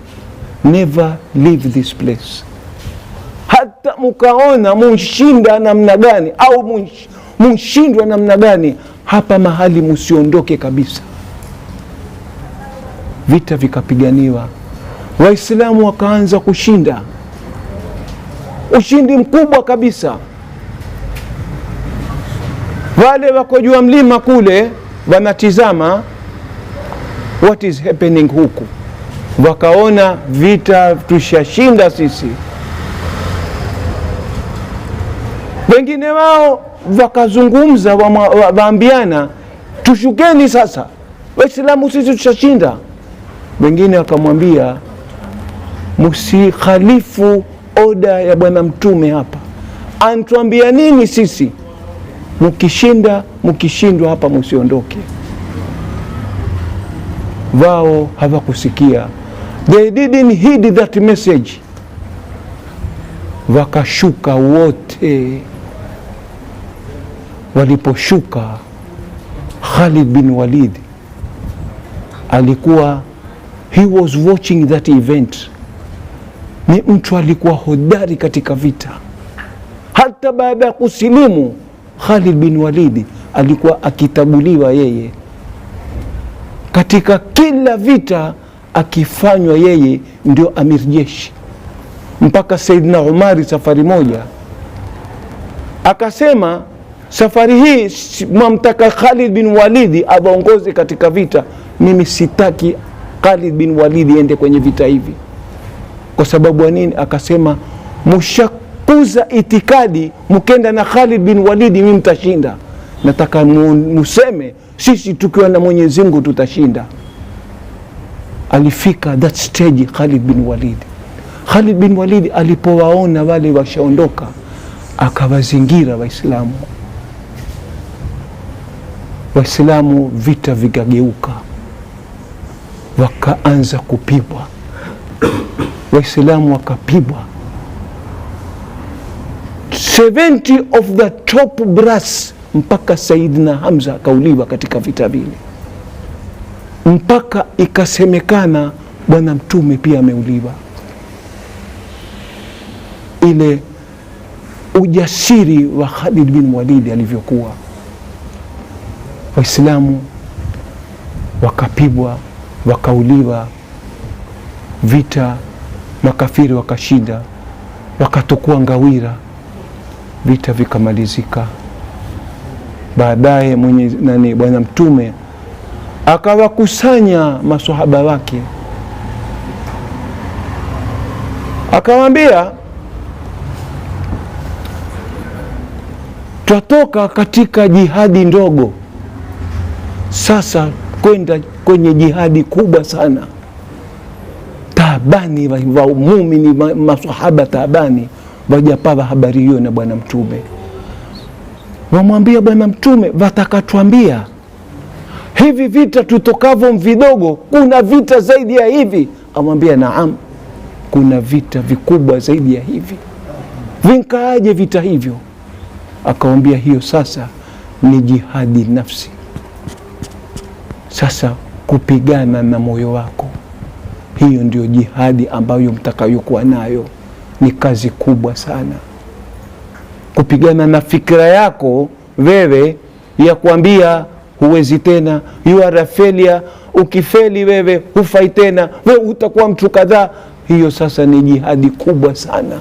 never leave this place. Hata mukaona munshinda namna gani au munshindwa namna gani, hapa mahali musiondoke kabisa. Vita vikapiganiwa, Waislamu wakaanza kushinda, ushindi mkubwa kabisa. Wale wako juu mlima kule wanatizama what is happening huku, wakaona vita tushashinda sisi. Wengine wao wakazungumza, waambiana tushukeni sasa, Waislamu sisi tushashinda. Wengine wakamwambia msikhalifu oda ya Bwana Mtume hapa, antuambia nini sisi, mukishinda mukishindwa hapa musiondoke. Wao hawakusikia, they didn't heed that message. Wakashuka wote. Waliposhuka, Khalid bin Walid alikuwa, he was watching that event. Ni mtu alikuwa hodari katika vita. Hata baada ya kusilimu, Khalid bin Walid alikuwa akitabuliwa yeye katika kila vita, akifanywa yeye ndio amir jeshi. Mpaka Saidina Umari safari moja akasema, safari hii mwamtaka Khalid bin Walid aongoze katika vita, mimi sitaki Khalid bin Walid ende kwenye vita hivi. Kwa sababu ya nini? Akasema mushakuza itikadi, mkenda na Khalid bin Walid mimi mtashinda. Nataka museme sisi tukiwa na Mwenyezi Mungu tutashinda. Alifika that stage Khalid bin Walid. Khalid bin Walid alipowaona wale washaondoka, akawazingira Waislamu. Waislamu vita vikageuka, wakaanza kupigwa. Waislamu wakapigwa. 70 of the top brass, mpaka Saidina Hamza akauliwa katika vita vile, mpaka ikasemekana Bwana Mtume pia ameuliwa. Ile ujasiri wa Khalid bin Walid alivyokuwa. Waislamu wakapigwa, wakauliwa, vita makafiri wakashinda, wakatukua ngawira, vita vikamalizika. Baadaye Bwana Mtume akawakusanya maswahaba wake, akawaambia twatoka katika jihadi ndogo sasa kwenda kwenye jihadi kubwa sana. Taabani wa muumini, maswahaba taabani, wajapawa habari hiyo na Bwana Mtume. Wamwambia Bwana Mtume, watakatuambia hivi vita tutokavyo vidogo, kuna vita zaidi ya hivi? Amwambia naam, kuna vita vikubwa zaidi ya hivi. Vinkaaje vita hivyo? Akawambia hiyo sasa ni jihadi nafsi. Sasa kupigana na moyo wako, hiyo ndio jihadi ambayo mtakayokuwa nayo. Ni kazi kubwa sana. Kupigana na fikra yako wewe ya kuambia huwezi tena, you are a failure, ukifeli wewe hufai tena, wewe utakuwa mtu kadhaa. Hiyo sasa ni jihadi kubwa sana.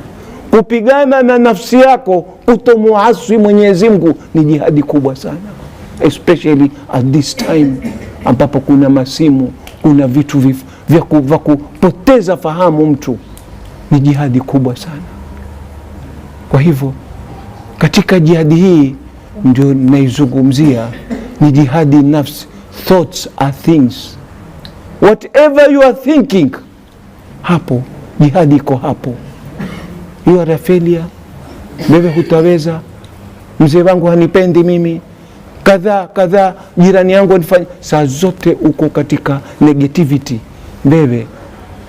Kupigana na nafsi yako kutomuasi Mwenyezi Mungu ni jihadi kubwa sana, especially at this time ambapo kuna masimu, kuna vitu vya kupoteza fahamu mtu. Ni jihadi kubwa sana. Kwa hivyo katika jihadi hii ndio naizungumzia, ni jihadi nafsi. Thoughts are things, whatever you are thinking, hapo jihadi iko hapo. You are a failure, wewe hutaweza, mzee wangu hanipendi mimi, kadhaa, jirani yangu anifanya. Saa zote uko katika negativity. Wewe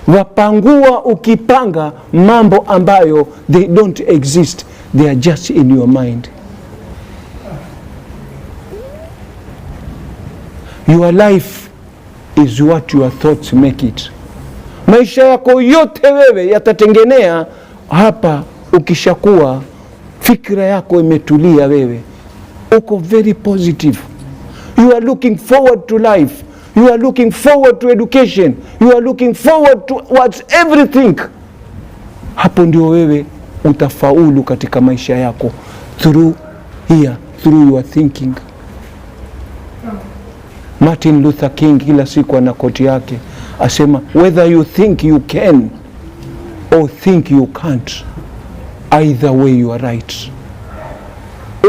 wapangua ukipanga mambo ambayo they don't exist, they are just in your mind. Your life is what your thoughts make it. Maisha yako yote wewe yatatengenea hapa ukishakuwa fikra yako imetulia, wewe uko very positive, you are looking forward to life, you are looking forward to education, you are looking forward towards everything. Hapo ndio wewe utafaulu katika maisha yako, through your thinking. Martin Luther King kila siku ana koti yake, asema whether you think you can or think you can't, either way you are right.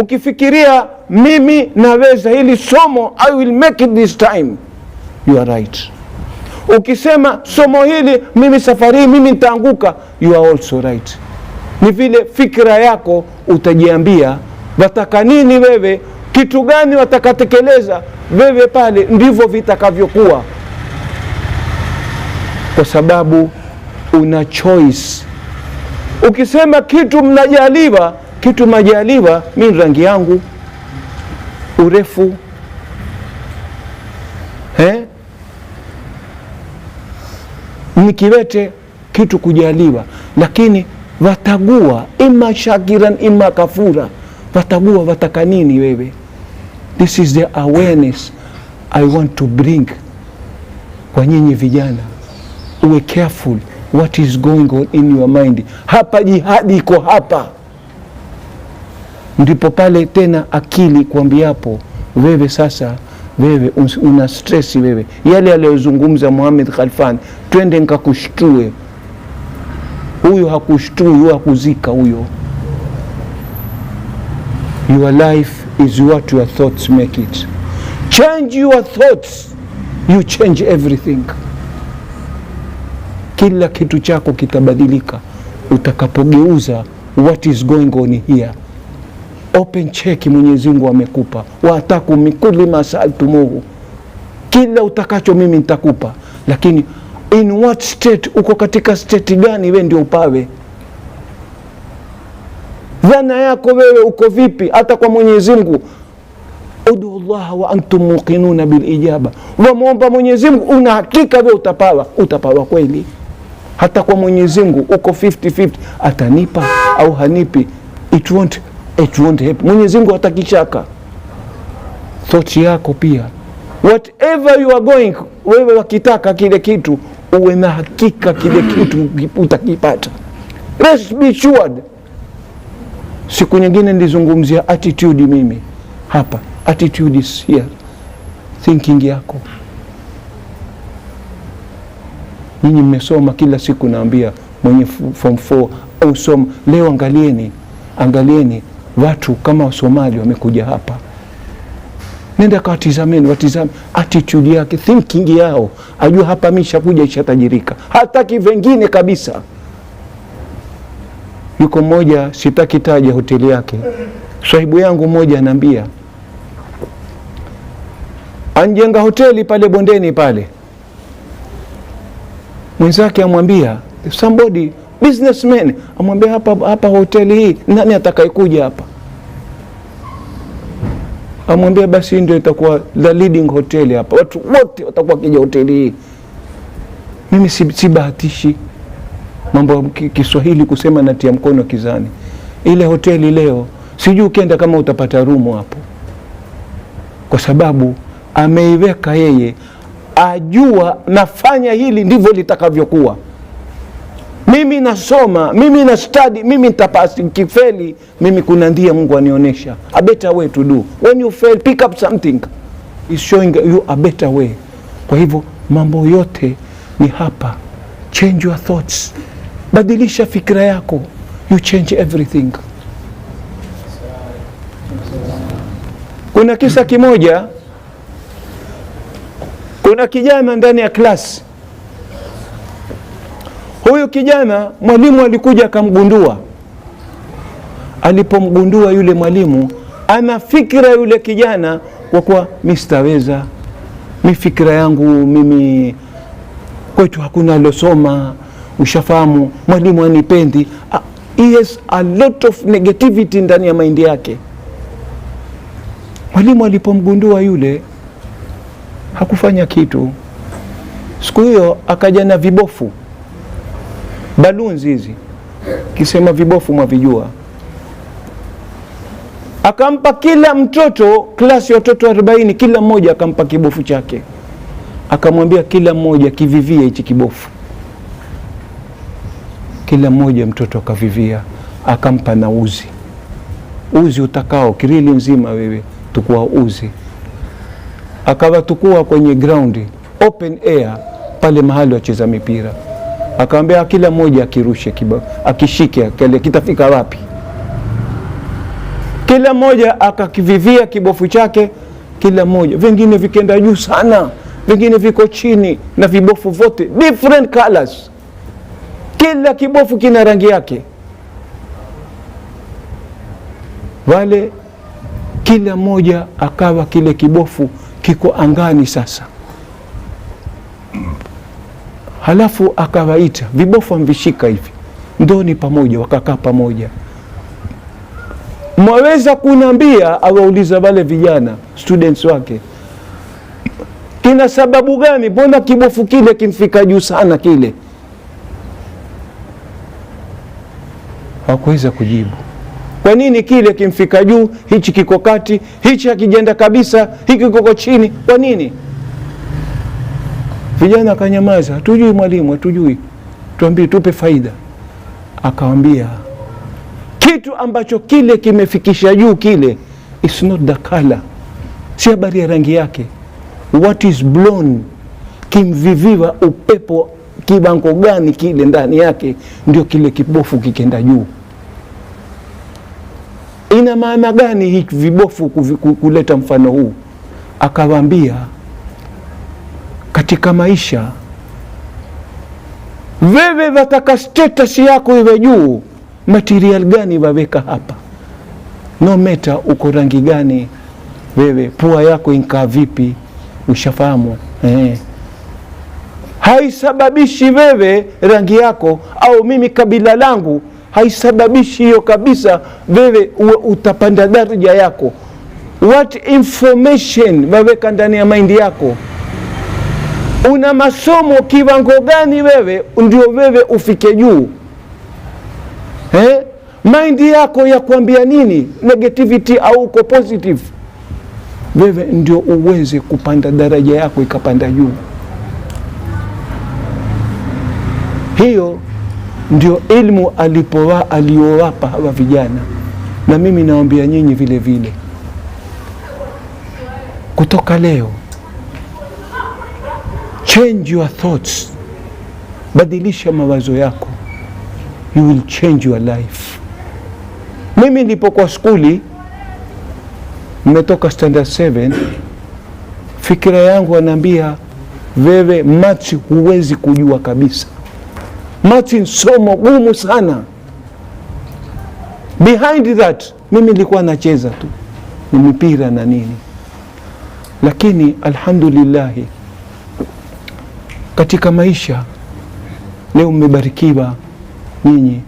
Ukifikiria mimi naweza hili somo, I will make it this time, you are right. Ukisema somo hili mimi safari mimi nitaanguka, you are also right. Ni vile fikra yako utajiambia wataka nini wewe, kitu gani watakatekeleza wewe, pale ndivyo vitakavyokuwa, kwa sababu una choice. Ukisema kitu majaliwa, mimi rangi yangu, urefu, nikiwete, kitu kujaliwa. Lakini watagua ima shakiran ima kafura, watagua wataka nini wewe. This is the awareness I want to bring kwa nyinyi vijana. Uwe careful what is going on in your mind. Hapa jihadi iko hapa. Ndipo pale tena akili kuambiapo wewe sasa wewe una stress wewe, yale aliyozungumza Muhammad Khalfan, twende nikakushtue. Huyo hakushtui, huyo hakuzika huyo. Your life is what your thoughts make it. Change your thoughts, you change everything. Kila kitu chako kitabadilika utakapogeuza what is going on here. Open check Mwenyezi Mungu amekupa. Wataku mikuli masaltumuhu, kila utakacho mimi nitakupa, lakini in what state, uko katika state gani, wewe ndio upawe. Dhana yako wewe uko vipi? Hata kwa Mwenyezi Mungu, udu Allah wa antum muqinuna bil ijaba, wamuomba Mwenyezi Mungu una hakika wewe utapawa kweli. Hata kwa Mwenyezi Mungu uko 50-50, atanipa au hanipi, it won't happen. Mwenyezi Mungu hatakishaka. Thought yako pia, whatever you are going, wewe wakitaka kile kitu, uwe na hakika kile kitu utakipata. Rest be assured. Siku nyingine nilizungumzia attitude mimi hapa. Attitude is here. Thinking yako. Ninyi mmesoma kila siku, naambia mwenye form 4 au soma leo, angalieni watu kama Wasomali wamekuja hapa. Nenda watizame attitude yake, thinking yao. Ajua hapa mimi shakuja ishatajirika. Hataki vingine kabisa. Yuko mmoja, sitaki taja hoteli yake, sahibu yangu mmoja anambia, anjenga hoteli pale bondeni pale. Mwenzake amwambia, somebody businessman amwambia, hapa hoteli hii nani atakayekuja hapa? Amwambia basi ndio itakuwa the leading hotel hapa, watu wote watakuwa kija hoteli hii. Mimi si bahatishi mambo ya Kiswahili kusema natia mkono kizani. Ile hoteli leo sijui ukienda kama utapata rumu hapo, kwa sababu ameiweka yeye, ajua nafanya hili ndivyo litakavyokuwa. Mimi nasoma, mimi na study, mimi nitapasi, kifeli mimi kuna ndia Mungu anionyesha a better way to do. When you fail, pick up something, is showing you a better way. Kwa hivyo mambo yote ni hapa. Change your thoughts, badilisha fikra yako, you change everything. Kuna kisa kimoja, kuna kijana ndani ya klasi. Huyu kijana mwalimu alikuja akamgundua. Alipomgundua yule mwalimu, ana fikra yule kijana kwa kuwa mistaweza, fikra yangu mimi kwetu hakuna alosoma, ushafahamu, mwalimu anipendi. He has a lot of negativity ndani ya mind yake. Mwalimu alipomgundua yule, hakufanya kitu. Siku hiyo akaja na vibofu, balloons hizi, kisema vibofu mwavijua. Akampa kila mtoto, klasi ya watoto 40, kila mmoja akampa kibofu chake. Akamwambia kila mmoja kivivia hichi kibofu. Kila mmoja mtoto akavivia, akampa na uzi utakao kirili nzima wewe tukua uzi. Akawatukua kwenye ground open air pale mahali wacheza mipira. Akamwambia kila mmoja akirushe akishike kile kitafika wapi. Kila mmoja akakivivia kibofu chake, kila mmoja, vingine vikenda juu sana, vingine viko chini, na vibofu vote different colors. Kila kibofu kina rangi yake. Wale kila mmoja akawa kile kibofu kiko angani sasa. Halafu akawaita vibofu, amvishika hivi ndoni pamoja, wakakaa pamoja. Mwaweza kunambia, awauliza wale vijana students wake, kina sababu gani, mbona kibofu kile kimfika juu sana kile? Hakuweza kujibu. Kwa nini kile kimfika juu, hichi kiko kati, hichi hakijenda kabisa, hiki kiko chini, kwa nini? Vijana akanyamaza, hatujui mwalimu, hatujui, tuambie, tupe faida. Akawambia kitu ambacho kile kimefikisha juu kile, it's not the color, si habari ya rangi yake, what is blown, kimviviwa upepo kiwango gani kile ndani yake, ndio kile kibofu kikenda juu. Ina maana gani hii vibofu kuleta mfano huu? Akawaambia katika maisha, wewe wataka status yako iwe juu, material gani waweka hapa, no matter uko rangi gani, wewe pua yako inkaa vipi, ushafahamu haisababishi wewe rangi yako au mimi kabila langu, haisababishi hiyo kabisa wewe utapanda daraja yako. What information waweka ndani ya mind yako, una masomo kiwango gani wewe ndio wewe ufike juu. Mind yako ya kuambia nini, negativity au uko positive, wewe ndio uweze kupanda daraja yako ikapanda juu. Hiyo ndio ilmu aliyowapa hawa vijana, na mimi naambia nyinyi vile vile, kutoka leo change your thoughts, badilisha mawazo yako, you will change your life. Mimi nilipokuwa skuli, nimetoka standard 7, fikira yangu anaambia wewe maths huwezi kujua kabisa. Maths ni somo gumu sana. Behind that mimi nilikuwa nacheza tu ni mipira na nini, lakini alhamdulillah katika maisha leo mmebarikiwa nyinyi.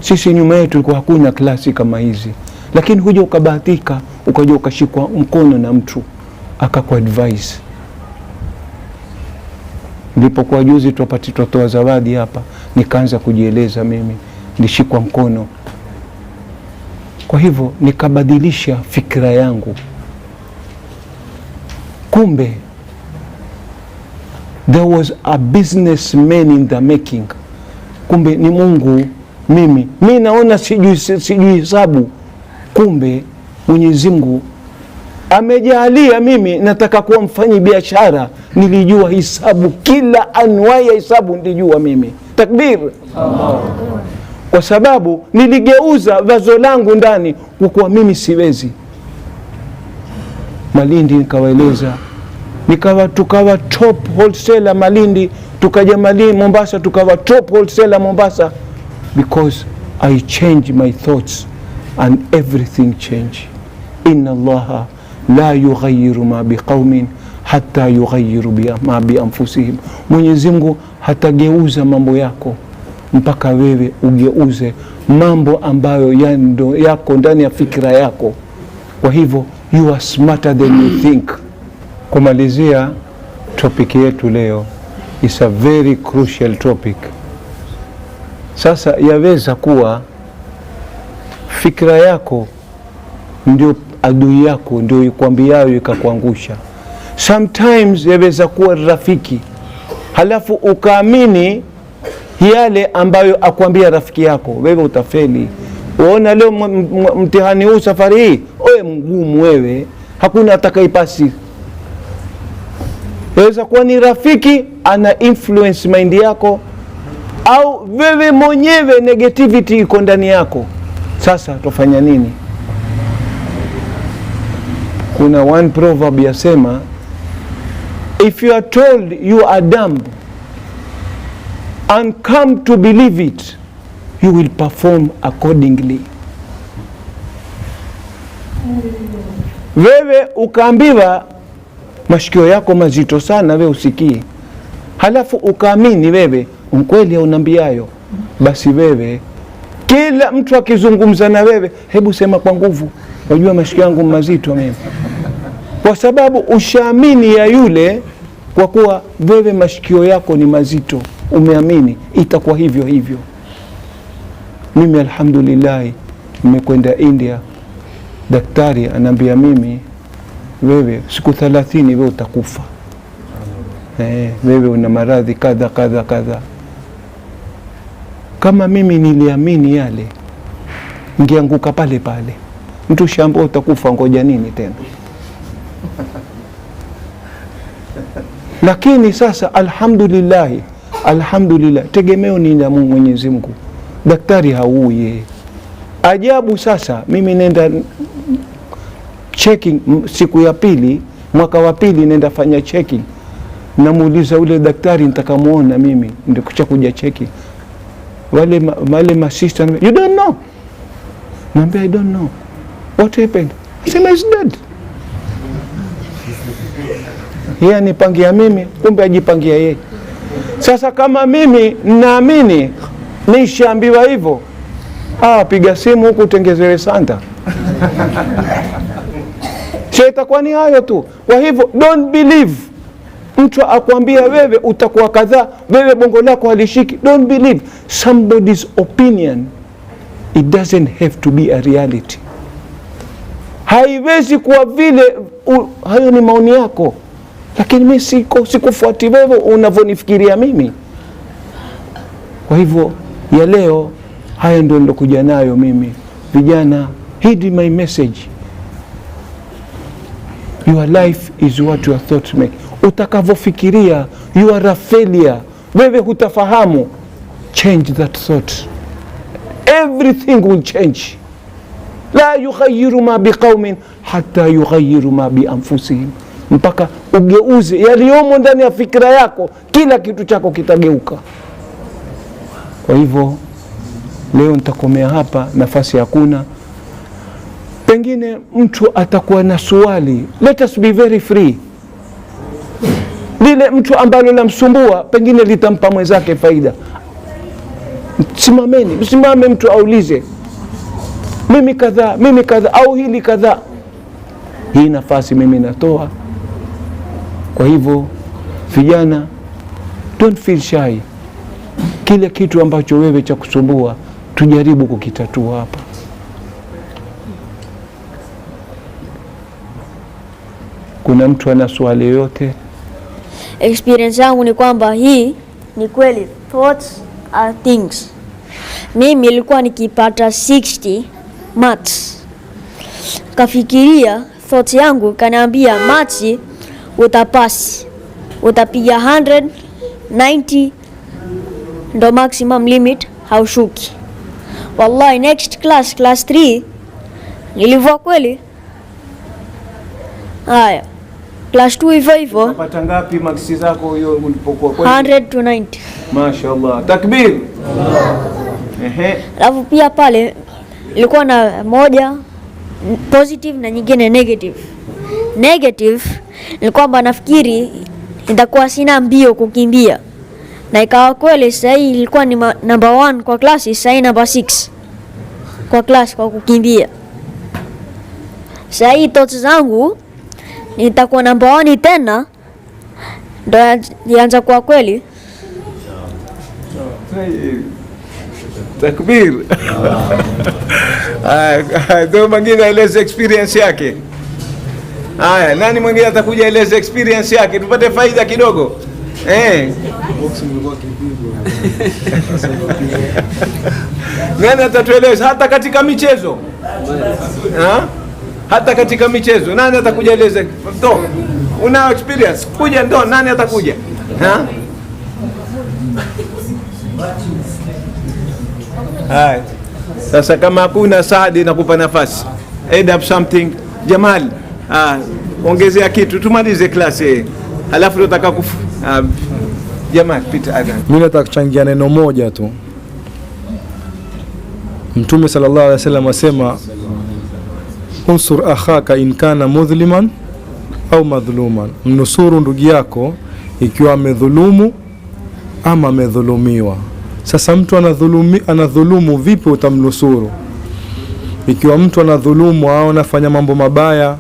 Sisi nyuma yetu tulikuwa hakuna klasi kama hizi, lakini huja ukabahatika ukaja ukashikwa mkono na mtu akakuadvise. Nilipokuwa juzi tutoa zawadi hapa, nikaanza kujieleza mimi, nilishikwa mkono. Kwa hivyo nikabadilisha fikra yangu, kumbe there was a businessman in the making. Kumbe ni Mungu. Mimi naona sijui hesabu, kumbe Mwenyezi Mungu amejalia mimi nataka kuwa mfanyi biashara. Nilijua hisabu, kila anwai ya hisabu nilijua mimi. Takbir! Kwa sababu niligeuza wazo langu ndani kwa mimi siwezi. Malindi nikawaeleza, tukawa top wholesaler Malindi, tukaja Malindi Mombasa, tukawa top wholesaler Mombasa, because I changed my thoughts and everything changed. Inna Allaha la yughayyiru ma biqaumin hatta yughayyiru ma bi anfusihim. Mwenyezi Mungu hatageuza mambo yako mpaka wewe ugeuze mambo ambayo yako ndani ya fikra yako. Kwa hivyo you are smarter than you think. Kumalizia topic yetu leo, is a very crucial topic. Sasa yaweza kuwa fikra yako ndio adui yako, ndio ikwambiayo ikakuangusha. Sometimes yaweza kuwa rafiki, halafu ukaamini yale ambayo akwambia rafiki yako, wewe utafeli. Uona leo mtihani huu safari hii, wewe mgumu, wewe hakuna atakaipasi. Yaweza kuwa ni rafiki ana influence mind yako, au wewe mwenyewe negativity iko ndani yako. Sasa tufanya nini? Kuna one proverb yasema, if you are told you are dumb and come to believe it, you will perform accordingly. Wewe ukaambiwa mashikio yako mazito sana, wewe usikii, halafu ukaamini wewe mkweli au nambiayo, basi wewe kila mtu akizungumza na wewe, hebu sema kwa nguvu, unajua mashikio yangu mazito mimi, kwa sababu ushaamini ya yule, kwa kuwa wewe mashikio yako ni mazito, umeamini itakuwa hivyo hivyo. Mimi alhamdulillah nimekwenda India, daktari anambia mimi, wewe siku 30 wewe utakufa. Wewe una maradhi kadha kadha kadha. Kama mimi niliamini yale, ngeanguka pale pale. Mtu shambao utakufa, ngoja nini tena? Lakini sasa alhamdulillah, tegemeo ni la Mwenyezi Mungu. Daktari hauye ajabu. Sasa mimi nenda checking siku ya pili, mwaka wa pili, nenda fanya checking. Namuuliza ule daktari nitakamuona mimi, ndio kuja checking. Wale masista, you don't know? Naambia I don't know. What happened? I said he's dead. Yeye anipangia mimi, kumbe ajipangia yeye. Sasa kama mimi naamini nishaambiwa hivyo, piga simu huku tengezewe sanda. Sio, itakuwa ni hayo tu. Kwa hivyo don't believe mtu akwambia wewe utakuwa kadhaa, wewe bongo lako halishiki. Don't believe somebody's opinion. It doesn't have to be a reality. Haiwezi kuwa vile hayo ni maoni yako, lakini mimi sikufuati wewe unavyonifikiria mimi. Kwa hivyo ya leo haya ndio nilokuja nayo mimi. Vijana, heed my message. Your life is what your thoughts make. Utakavyofikiria, you are a failure. Wewe hutafahamu. Change that thought. Everything will change. La yughayyiru ma biqaumin hatta yughayyiru ma bi anfusihim. Mpaka ugeuze yaliyomo ndani ya fikra yako, kila kitu chako kitageuka. Kwa hivyo leo nitakomea hapa, nafasi hakuna. Pengine mtu atakuwa na swali. Let us be very free. Lile mtu ambalo lamsumbua pengine litampa mwenzake faida. Msimame mtu aulize, mimi kadhaa au hili kadhaa. Hii nafasi mimi natoa. Kwa hivyo vijana, don't feel shy. Kile kitu ambacho wewe cha kusumbua tujaribu kukitatua hapa. Kuna mtu ana swali yoyote? Experience yangu ni kwamba hii ni kweli, thoughts are things. Mimi nilikuwa nikipata 60 maths, kafikiria thoughts yangu kaniambia maths utapasi, utapiga 190 ndo maximum limit, haushuki. Wallahi next class 3 nilivua kweli. Haya class 2 hivyo hivyo. Unapata ngapi maksi zako hiyo ulipokuwa kweli? 100 to 90. Mashaallah. Takbir. Alafu pia pale ilikuwa na moja positive na nyingine negative. Negative ni kwamba nafikiri nitakuwa sina mbio kukimbia, na ikawa kweli. Sasa hii ilikuwa ni number 1 kwa klasi, sasa hii number 6 kwa klasi kwa kukimbia. Sasa hii thoughts zangu nitakuwa number 1 tena, ndo yaanza kwa kweli. Takbir. Ndio mwingine aeleze experience yake. Haya, nani mwingine atakuja eleze experience yake tupate faida kidogo? Nani atatueleza hata katika michezo? Hata katika michezo nani atakuja eleze? Ndo una experience kuja, ndo nani atakuja? Hai. Sasa kama hakuna Saadi nakupa nafasi. Add up something. Jamal, ongezea kitu tumalize klasi. Halafu tutaka Jamal pita adhan. Mimi nataka kuchangia neno moja tu. Mtume sallallahu alaihi wasallam asema unsur akhaka in kana mudhliman au madhluman. Mnusuru ndugu yako ikiwa amedhulumu ama amedhulumiwa. Sasa mtu anadhulumu, vipi utamnusuru? Ikiwa mtu anadhulumu au anafanya mambo mabaya,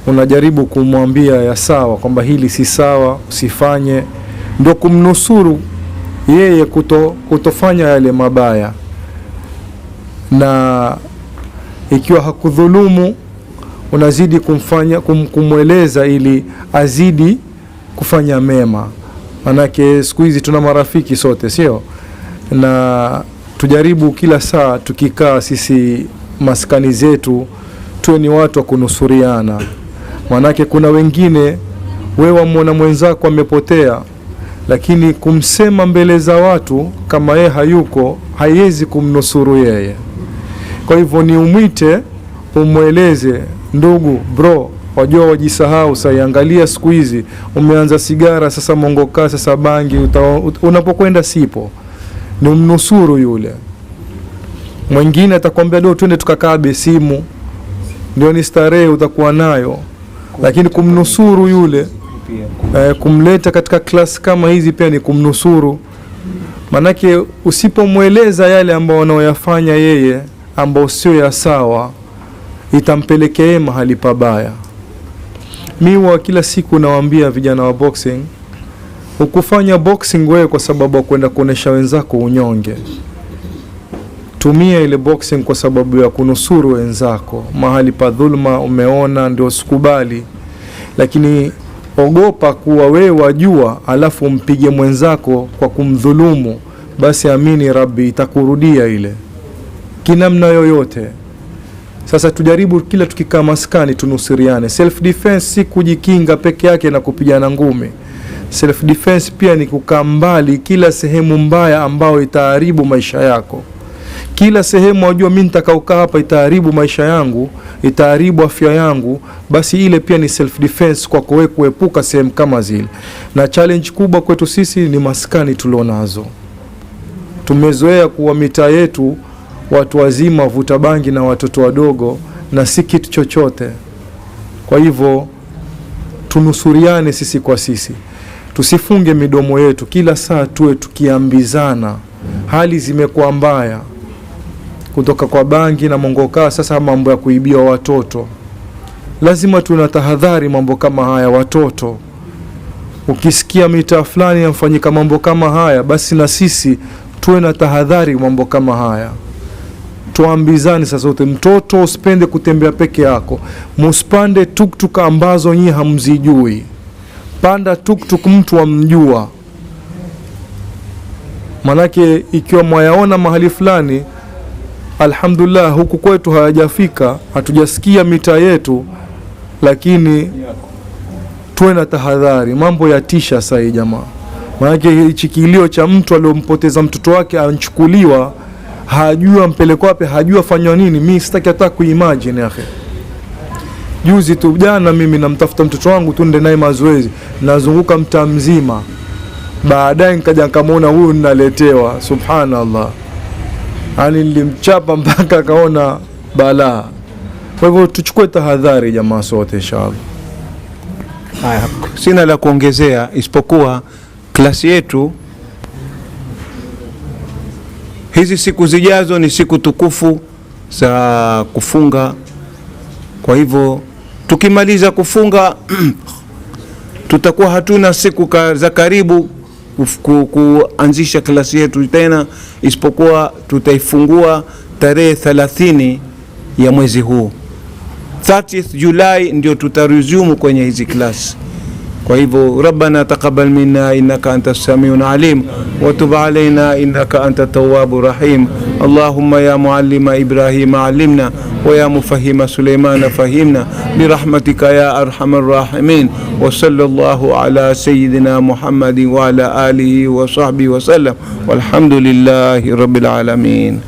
unajaribu kumwambia ya sawa kwamba hili si sawa, usifanye, ndio kumnusuru yeye kutofanya yale mabaya. Na ikiwa hakudhulumu, unazidi kumweleza ili azidi kufanya mema. Manake siku hizi tuna marafiki sote, sio? Na tujaribu kila saa tukikaa sisi maskani zetu tuwe ni watu wa kunusuriana. Manake kuna wengine wewe wamwona mwenzako amepotea, lakini kumsema mbele za watu kama yeye hayuko haiwezi kumnusuru yeye. Kwa hivyo ni umwite, umweleze, ndugu, bro, wajua wajisahau sasa. Angalia siku hizi umeanza sigara, sasa mongoka, sasa bangi, unapokwenda sipo. Ni umnusuru yule. Mwingine atakwambia leo twende tukakabe simu, ndio ni starehe utakuwa nayo, lakini kumnusuru yule, kumleta katika klasi kama hizi pia ni kumnusuru. Manake usipomweleza yale ambao wanaoyafanya yeye ambao sio ya sawa, itampelekea yeye mahali pabaya. Miwa kila siku nawaambia vijana wa boxing, ukufanya boxing wewe kwa sababu ya kwenda kuonesha wenzako unyonge. Tumia ile boxing kwa sababu ya kunusuru wenzako. Mahali pa dhulma umeona ndio usikubali, lakini ogopa kuwa wewe wajua alafu mpige mwenzako kwa kumdhulumu, basi amini Rabbi itakurudia ile kinamna yoyote. Sasa tujaribu kila tukikaa maskani tunusiriane. Self defense si kujikinga peke yake na kupigana ngumi. Self defense pia ni kukaa mbali kila sehemu mbaya ambayo itaharibu maisha yako. Kila sehemu wajua mimi nitakaokaa hapa itaharibu maisha yangu, itaharibu afya yangu, basi ile pia ni self defense kwa kuepuka sehemu kama zile. Na challenge kubwa kwetu sisi ni maskani tulionazo. Tumezoea kuwa mitaa yetu watu wazima vuta bangi na watoto wadogo na si kitu chochote. Kwa hivyo tunusuriane sisi kwa sisi. Tusifunge midomo yetu kila saa tuwe tukiambizana. Hali zimekuwa mbaya kutoka kwa bangi na mongoka, sasa mambo ya kuibia watoto. Lazima tunatahadhari mambo kama haya watoto. Ukisikia mitaa fulani yafanyika mambo kama haya, basi na sisi tuwe na tahadhari mambo kama haya. Tuambizani sasa wote, mtoto usipende kutembea peke yako. Musipande tuktuk ambazo nyi hamzijui. Panda tuktuk mtu amjua. Manake ikiwa mwayaona mahali fulani, alhamdulillah huku kwetu hayajafika, hatujasikia mitaa yetu, lakini tuwe na tahadhari. Mambo yatisha sasa jamaa. Manake hichi kilio cha mtu aliyompoteza mtoto wake anchukuliwa, hajua mpeleko wapi, hajua fanywa nini. Mimi sitaki hata kuimagine yake. Juzi tu jana mimi namtafuta mtoto wangu tunde naye mazoezi, nazunguka mtaa mzima. Baadaye nikaja nikamwona huyu ninaletewa, subhanallah. Ani nilimchapa mpaka akaona balaa. Kwa hivyo tuchukue tahadhari jamaa sote inshallah. Haya, sina la kuongezea isipokuwa klasi yetu hizi siku zijazo ni siku tukufu za kufunga. Kwa hivyo tukimaliza kufunga tutakuwa hatuna siku za karibu kuanzisha klasi yetu tena, isipokuwa tutaifungua tarehe 30 ya mwezi huu. 30th July ndio tutaresume kwenye hizi klasi. Kwa hivyo rabbana taqabbal minna innaka antas samiun alim wa tub alaina innaka antat tawwabur rahim. Allahumma ya muallima Ibrahim allimna wa ya mufahima Sulaimana fahimna birahmatika ya arhamar rahimin. Wa sallallahu ala sayyidina Muhammadin wa ala alihi wa sahbihi wa sallam walhamdulillahi rabbil alamin.